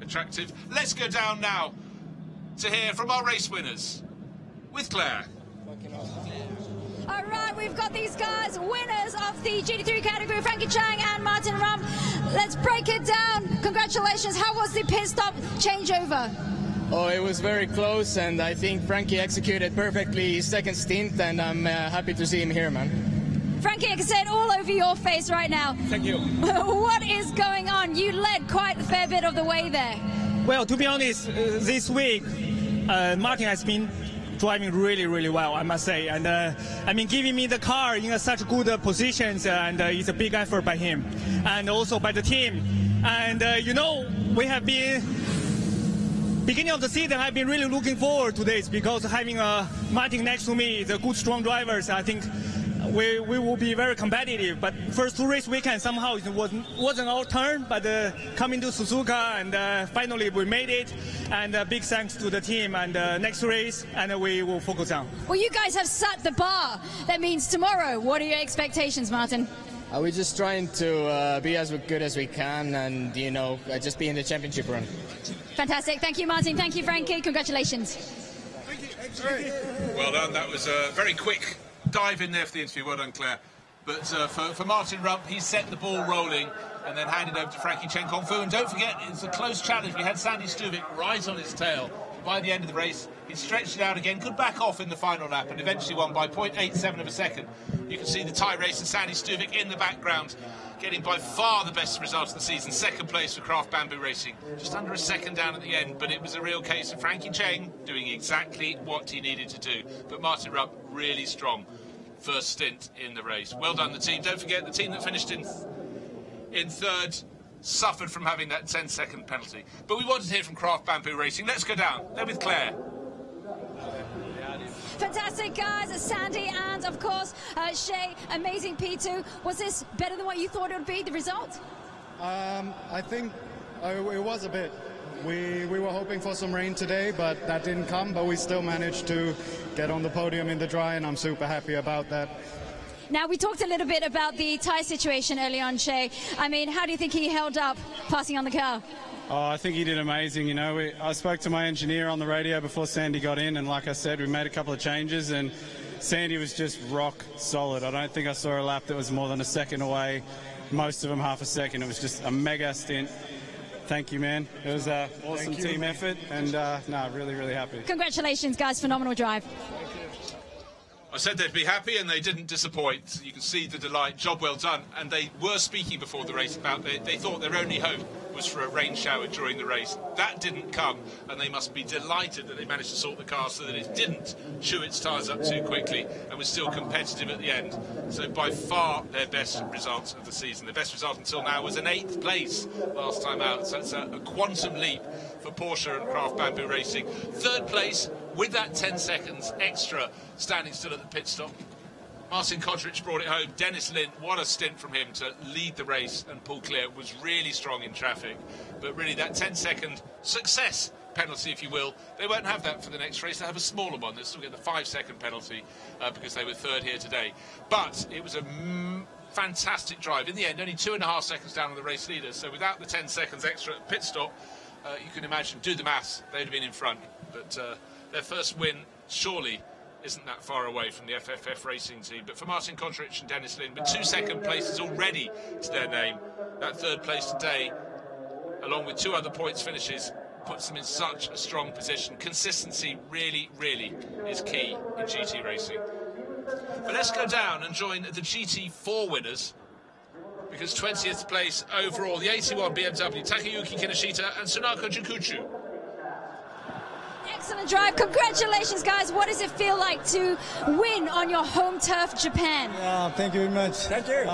attractive. Let's go down now to hear from our race winners with Claire. All right, we've got these guys, winners of the GT3 category, Frankie Chang and Martin Rump. Let's break it down. Congratulations. How was the pit stop changeover? Oh, it was very close, and I think Frankie executed perfectly his 2nd stint, and I'm happy to see him here, man. Frankie, I can say it all over your face right now. Thank you. What is going on? You led quite a fair bit of the way there. Well, to be honest, this week, Martin has been driving really well, I must say. And I mean, giving me the car in such good positions, and it's a big effort by him. And also by the team. And, you know, we have been... Beginning of the season, I've been really looking forward to this, because having Martin next to me, the good, strong drivers, I think we will be very competitive. But first 2 race weekends, somehow it wasn't our turn, but coming to Suzuka, and finally we made it. And big thanks to the team, and next race, and we will focus on. Well, you guys have set the bar. That means tomorrow. What are your expectations, Martin? We're just trying to be as good as we can, and, you know, just be in the championship run. Fantastic. Thank you, Martin. Thank you, Frankie. Congratulations. Thank you. Well done. That was a very quick dive in there for the interview. Well done, Claire. But for Martin Rump, he set the ball rolling and then handed over to Frankie Chen Kung Fu. And don't forget, it's a close challenge. We had Sandy Stuvik right on his tail. By the end of the race, he stretched it out again, could back off in the final lap, and eventually won by 0.87 of a second. You can see the tie race and Sandy Stuvik in the background, getting by far the best result of the season. 2nd place for Craft Bamboo Racing, just under a second down at the end, but it was a real case of Frankie Cheng doing exactly what he needed to do. But Martin Rump, really strong first stint in the race. Well done, the team. Don't forget, the team that finished in 3rd suffered from having that 10-second penalty. But we wanted to hear from Craft Bamboo Racing. Let's go down. They're with Claire. Fantastic, guys. Sandy and, of course, Shay. Amazing P2. Was this better than what you thought it would be, the result? I think it was a bit. We were hoping for some rain today, but that didn't come. But we still managed to get on the podium in the dry, and I'm super happy about that. Now, we talked a little bit about the tyre situation early on, Shay. I mean, how do you think he held up passing on the car? Oh, I think he did amazing. You know, I spoke to my engineer on the radio before Sandy got in, and like I said, we made a couple of changes, and Sandy was just rock solid. I don't think I saw a lap that was more than a second away. Most of them half a second. It was just a mega stint. Thank you, man. It was an awesome team effort, and really, really happy. Congratulations, guys. Phenomenal drive. I said they'd be happy, and they didn't disappoint. You can see the delight. Job well done. And they were speaking before the race about they thought their only hope was for a rain shower during the race. That didn't come, and they must be delighted that they managed to sort the car so that it didn't chew its tyres up too quickly and was still competitive at the end. So by far their best result of the season. Their best result until now was an 8th place last time out. So it's a quantum leap for Porsche and Craft Bamboo Racing. 3rd place with that 10 seconds extra standing still at the pit stop. Martin Kodrich brought it home. Dennis Lind, what a stint from him to lead the race and pull clear. Was really strong in traffic. But really that 10-second success penalty, if you will, they won't have that for the next race. They have a smaller one. They'll still get the 5-second penalty because they were 3rd here today. But it was a fantastic drive. In the end, only 2.5 seconds down on the race leader. So without the 10 seconds extra at pit stop, you can imagine, do the maths, they'd have been in front. But their first win, surely, isn't that far away from the FFF racing team. But for Martin Kodrich and Dennis Lind, with 2 second places already to their name, that 3rd place today, along with 2 other points finishes, puts them in such a strong position. Consistency really, really is key in GT racing. But let's go down and join the GT4 winners, because 20th place overall, the 81 BMW, Takayuki Kinoshita and Sunako Jukuchu. Excellent drive. Congratulations, guys. What does it feel like to win on your home turf, Japan? Thank you very much. Thank you.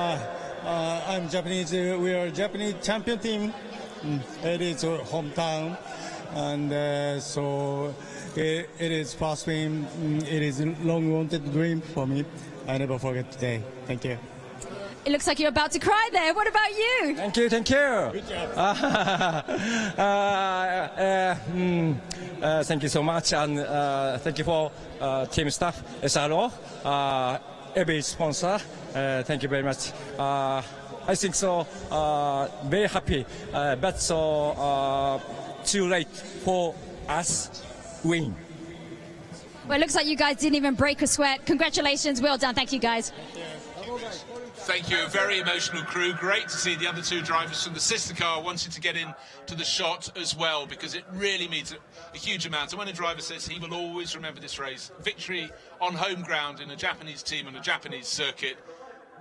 I'm Japanese. We are a Japanese champion team. It is our hometown, and so it is first win. It is a long-wanted dream for me. I never forget today. Thank you. It looks like you're about to cry there. What about you? Thank you, thank you. Good job. Thank you so much, and thank you for team staff, SRO, every sponsor. Thank you very much. I think so. Very happy, but so too late for us win. Well, it looks like you guys didn't even break a sweat. Congratulations. Well done. Thank you, guys. Thank you. A very emotional crew. Great to see the other 2 drivers from the sister car wanting to get into the shot as well, because it really means a huge amount. And when a driver says he will always remember this race, victory on home ground in a Japanese team on a Japanese circuit,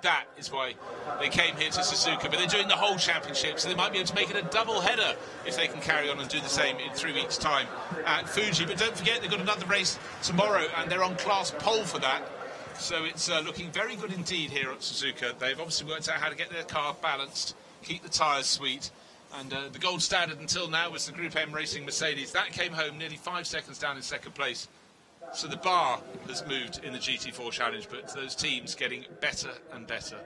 that is why they came here to Suzuka. But they're doing the whole championship, so they might be able to make it a double header if they can carry on and do the same in 3 weeks' time at Fuji. But don't forget, they've got another race tomorrow, and they're on class pole for that. So it's looking very good indeed here at Suzuka. They've obviously worked out how to get their car balanced, keep the tyres sweet. And the gold standard until now was the Group M Racing Mercedes. That came home nearly 5 seconds down in 2nd place. So the bar has moved in the GT4 Challenge, but those teams getting better and better.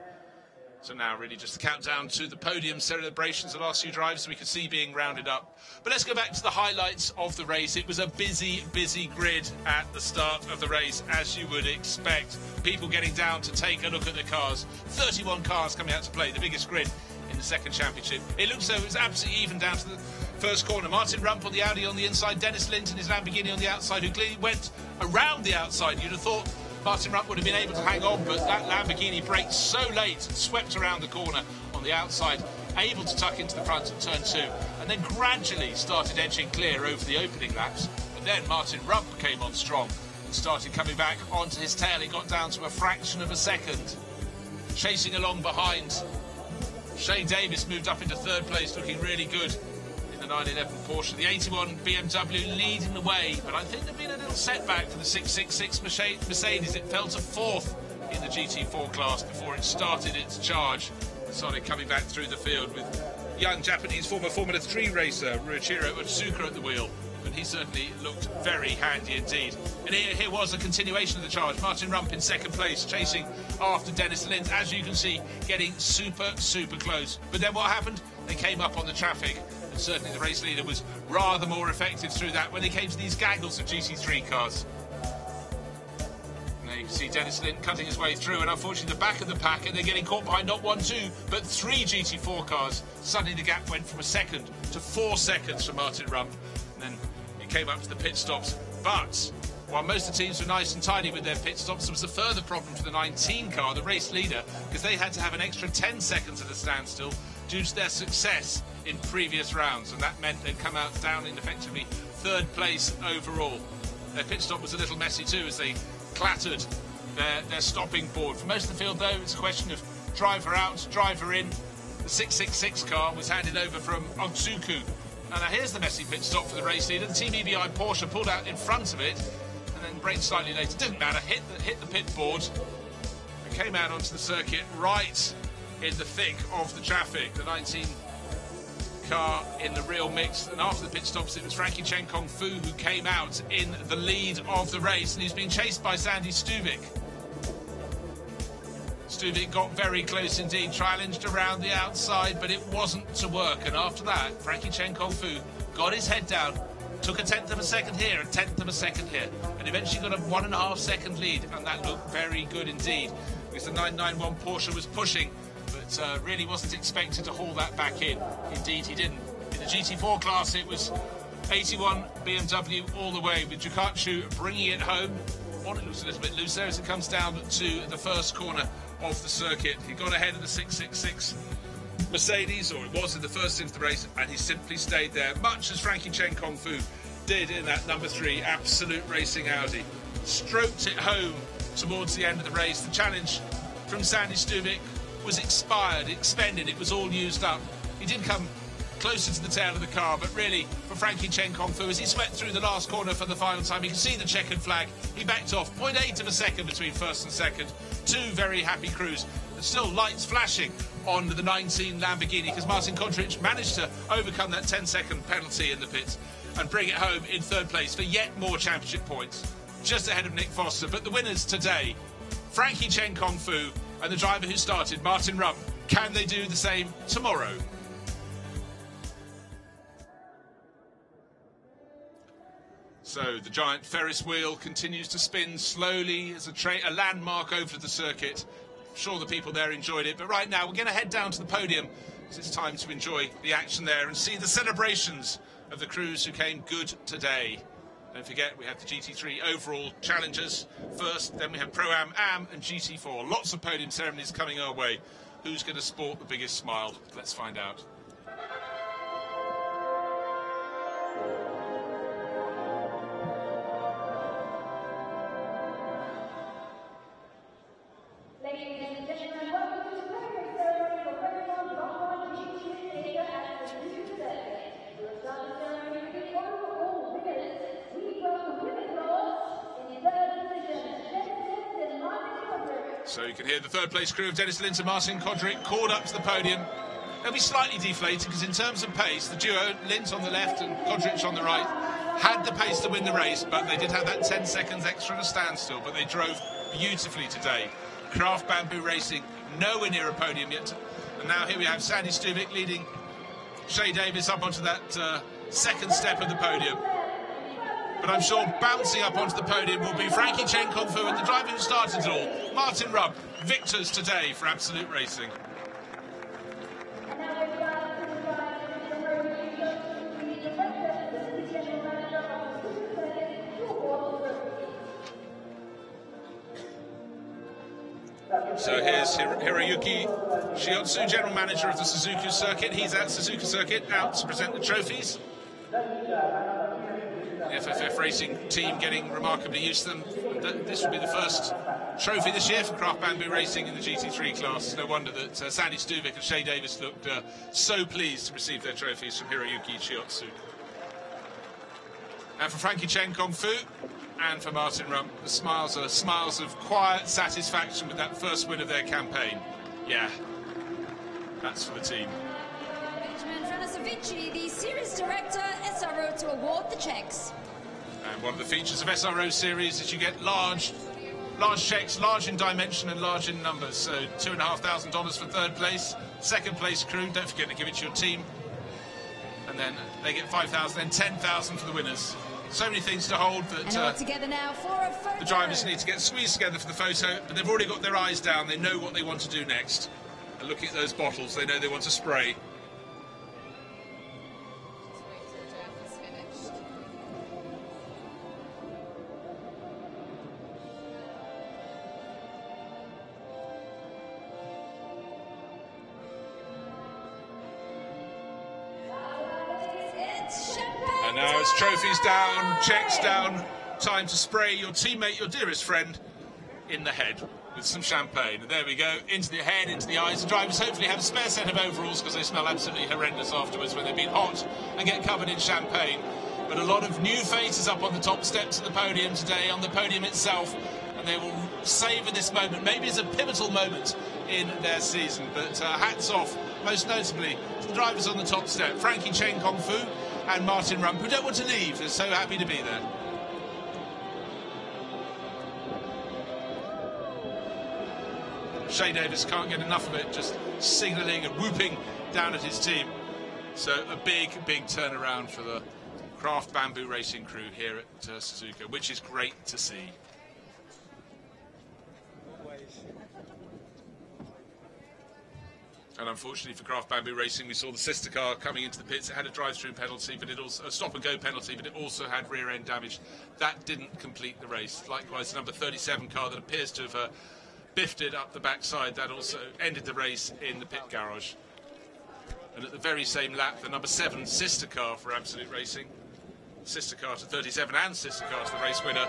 So now really just the countdown to the podium celebrations, the last few drivers we could see being rounded up. But let's go back to the highlights of the race. It was a busy, busy grid at the start of the race, as you would expect. People getting down to take a look at the cars. 31 cars coming out to play, the biggest grid in the 2nd championship. It looks as though it was absolutely even down to the first corner. Martin Rump on the Audi on the inside, Dennis Lind and his Lamborghini on the outside, who clearly went around the outside. You'd have thought Martin Rupp would have been able to hang on, but that Lamborghini braked so late, swept around the corner on the outside, able to tuck into the front of turn 2, and then gradually started edging clear over the opening laps. But then Martin Rupp came on strong and started coming back onto his tail. He got down to a fraction of a second. Chasing along behind, Shane Davis moved up into 3rd place, looking really good in the 911 Porsche. The 81 BMW leading the way, but I think there'd been a little setback for the 666 Mercedes. It fell to 4th in the GT4 class before it started its charge. It started coming back through the field with young Japanese former Formula 3 racer Ruichiro Otsuka at the wheel. But he certainly looked very handy indeed. And here was a continuation of the charge. Martin Rump in 2nd place, chasing after Dennis Lind, as you can see, getting super, super close. But then what happened? They came up on the traffic. And certainly the race leader was rather more effective through that when they came to these gaggles of GT3 cars. And there you can see Dennis Lind cutting his way through, and unfortunately the back of the pack, and they're getting caught behind not 1, 2, but 3 GT4 cars. Suddenly the gap went from a second to 4 seconds for Martin Rump. And then it came up to the pit stops. But While most of the teams were nice and tidy with their pit stops, there was a further problem for the 19 car, the race leader, because they had to have an extra 10 seconds at a standstill due to their success in previous rounds, and that meant they'd come out down in effectively third place overall. Their pit stop was a little messy too as they clattered their stopping board. For most of the field though, it's a question of driver out, driver in. The 666 car was handed over from Suzuka. And now here's the messy pit stop for the race leader. The Team EBI Porsche pulled out in front of it and then braked slightly later. Didn't matter, hit the pit board and came out onto the circuit right in the thick of the traffic. The 19 car in the real mix, and after the pit stops it was Frankie Chen Kong Fu who came out in the lead of the race, and he's being chased by Sandy Stuvik. Stuvik got very close indeed, challenged around the outside, but it wasn't to work, and after that Frankie Chen Kong Fu got his head down, took a tenth of a second here, a tenth of a second here, and eventually got a 1.5 second lead, and that looked very good indeed because the 991 Porsche was pushing, but really wasn't expected to haul that back in. Indeed he didn't. In the GT4 class it was 81 BMW all the way, with Jakarta bringing it home. One, it was a little bit loose there as it comes down to the first corner of the circuit. He got ahead of the 666 Mercedes, or it was in the first into the race, and he simply stayed there, much as Frankie Chen Kong Fu did in that number 3 Absolute Racing Audi. Stroked it home towards the end of the race. The challenge from Sandy Stuvik was expended, it was all used up. He did come closer to the tail of the car, but really for Frankie Chen Kong Fu, as he swept through the last corner for the final time, you can see the checkered flag. He backed off 0.8 of a second between first and second. Two very happy crews. There's still lights flashing on the 19 Lamborghini because Martin Kodric managed to overcome that 10-second penalty in the pits and bring it home in third place for yet more championship points, just ahead of Nick Foster. But the winners today, Frankie Chen Kong Fu and the driver who started, Martin Rump. Can they do the same tomorrow? So the giant Ferris wheel continues to spin slowly as a landmark over the circuit. I'm sure the people there enjoyed it, but right now we're going to head down to the podium because it's time to enjoy the action there and see the celebrations of the crews who came good today. Don't forget, we have the GT3 overall challengers first, then we have Pro-Am, Am and GT4. Lots of podium ceremonies coming our way. Who's going to sport the biggest smile? Let's find out. So you can hear the third place crew of Dennis Lint and Martin Kodric called up to the podium. They'll be slightly deflated because in terms of pace, the duo, Lint on the left and Kodric on the right, had the pace to win the race, but they did have that 10 seconds extra at a standstill, but they drove beautifully today. Craft Bamboo Racing, nowhere near a podium yet. And now here we have Sandy Stuvik leading Shay Davis up onto that second step of the podium. But I'm sure bouncing up onto the podium will be Frankie Chen Kong Fu and the driver who started it all, Martin Rump, victors today for Absolute Racing. So here's Hiroyuki Shiotsu, General Manager of the Suzuka circuit. He's at Suzuka circuit, out to present the trophies. The FFF Racing team getting remarkably used to them. This will be the first trophy this year for Craft Bamboo Racing in the GT3 class. No wonder that Sandy Stuvik and Shay Davis looked so pleased to receive their trophies from Hiroyuki Shiotsu. And for Frankie Chen Kong Fu and for Martin Rump, the smiles are smiles of quiet satisfaction with that first win of their campaign. Yeah, that's for the team. The series director, SRO, to award the checks. And one of the features of SRO series is you get large checks, large in dimension and large in numbers. So $2,500 for third place, second place crew, don't forget to give it to your team. And then they get $5,000, then $10,000 for the winners. So many things to hold that together now for a photo. The drivers need to get squeezed together for the photo, but they've already got their eyes down, they know what they want to do next. And looking at those bottles, they know they want to spray. And now it's trophies down, checks down, time to spray your teammate, your dearest friend, in the head with some champagne. And there we go, into the head, into the eyes. The drivers hopefully have a spare set of overalls because they smell absolutely horrendous afterwards when they've been hot and get covered in champagne. But a lot of new faces up on the top steps of the podium today, on the podium itself, and they will savour this moment, maybe as a pivotal moment in their season. But hats off, most notably, to the drivers on the top step, Frankie Chen Kung Fu and Martin Rump, who don't want to leave. They're so happy to be there. Shea Davis can't get enough of it, just signalling and whooping down at his team. So a big, big turnaround for the Craft Bamboo Racing crew here at Suzuka, which is great to see. And unfortunately for Craft Bamboo Racing, we saw the sister car coming into the pits. It had a drive-through penalty, but it also a stop-and-go penalty, but it also had rear-end damage. That didn't complete the race. Likewise, the number 37 car that appears to have biffed it up the backside, that also ended the race in the pit garage. And at the very same lap, the number 7 sister car for Absolute Racing, sister car to 37 and sister car to the race winner,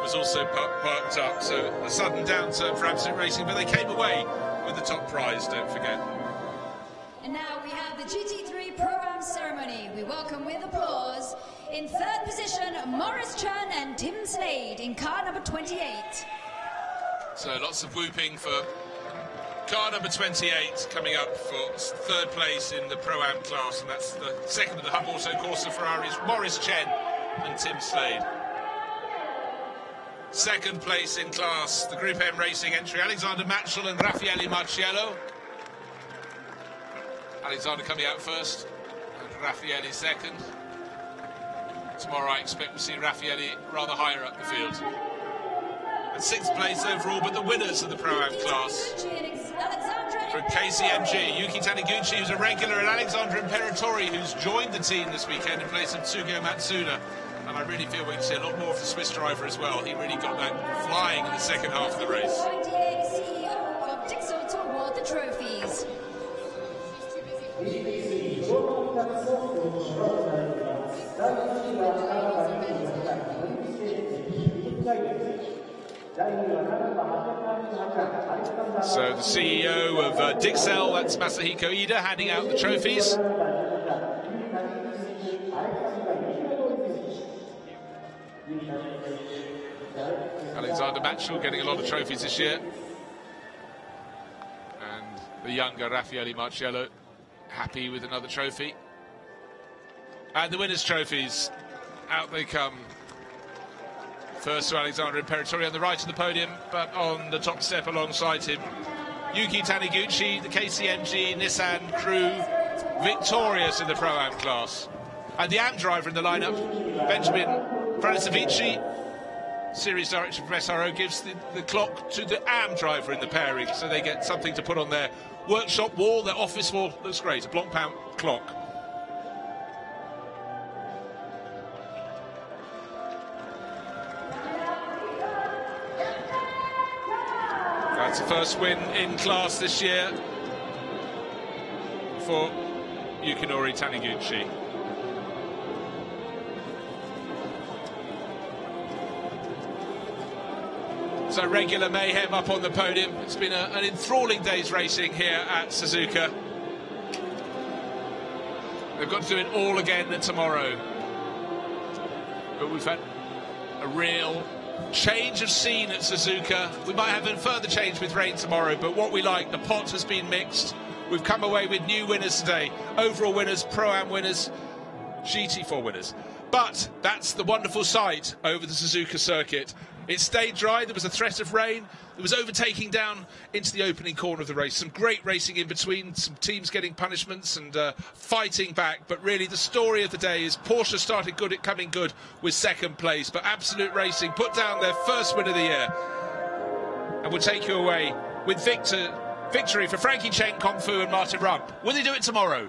was also parked up. So a sudden downturn for Absolute Racing, but they came away with the top prize, don't forget. And now we have the GT3 Pro-Am ceremony. We welcome with applause, in third position, Maurice Churn and Tim Slade in car number 28. So lots of whooping for car number 28 coming up for third place in the Pro-Am class, and that's the second of the Hub Auto Corsa Ferraris, Maurice Chen and Tim Slade. Second place in class, the Group M Racing entry, Alexander Matchell and Raffaele Marciello. Alexander coming out first, and Raffaele second. Tomorrow I expect to see Raffaele rather higher up the field. And sixth place overall, but the winners of the Pro-Am class from KCMG, Yuki Taniguchi, who's a regular, and Alexandra Imperatori, who's joined the team this weekend in place of Tsugo Matsuda. And I really feel we can see a lot more of the Swiss driver as well. He really got that flying in the second half of the race. CEO of Dixon to award the trophies. So the CEO of Dixel, that's Masahiko Ida, handing out the trophies. Alexander Matchell getting a lot of trophies this year. And the younger Raffaele Marciello happy with another trophy. And the winners' trophies, out they come. First to Alexander Imperatori on the right of the podium, but on the top step alongside him, Yuki Taniguchi, the KCMG Nissan crew, victorious in the Pro-Am class. And the AM driver in the lineup, Benjamin Franicevici, series director from SRO, gives the clock to the AM driver in the pairing, so they get something to put on their workshop wall, their office wall. Looks great, a Blancpain clock. That's the first win in class this year for Yukinori Taniguchi. So regular mayhem up on the podium. It's been an enthralling day's racing here at Suzuka. They've got to do it all again tomorrow. But we've had a real change of scene at Suzuka. We might have a further change with rain tomorrow, but what we like, the pot has been mixed. We've come away with new winners today. Overall winners, Pro-Am winners, GT4 winners. But that's the wonderful sight over the Suzuka circuit. It stayed dry, there was a threat of rain, there was overtaking down into the opening corner of the race. Some great racing in between, some teams getting punishments and fighting back. But really the story of the day is Porsche started good at coming good with second place. But Absolute Racing put down their first win of the year. And we'll take you away with victory for Frankie Chen, Kung Fu and Martin Rump. Will they do it tomorrow?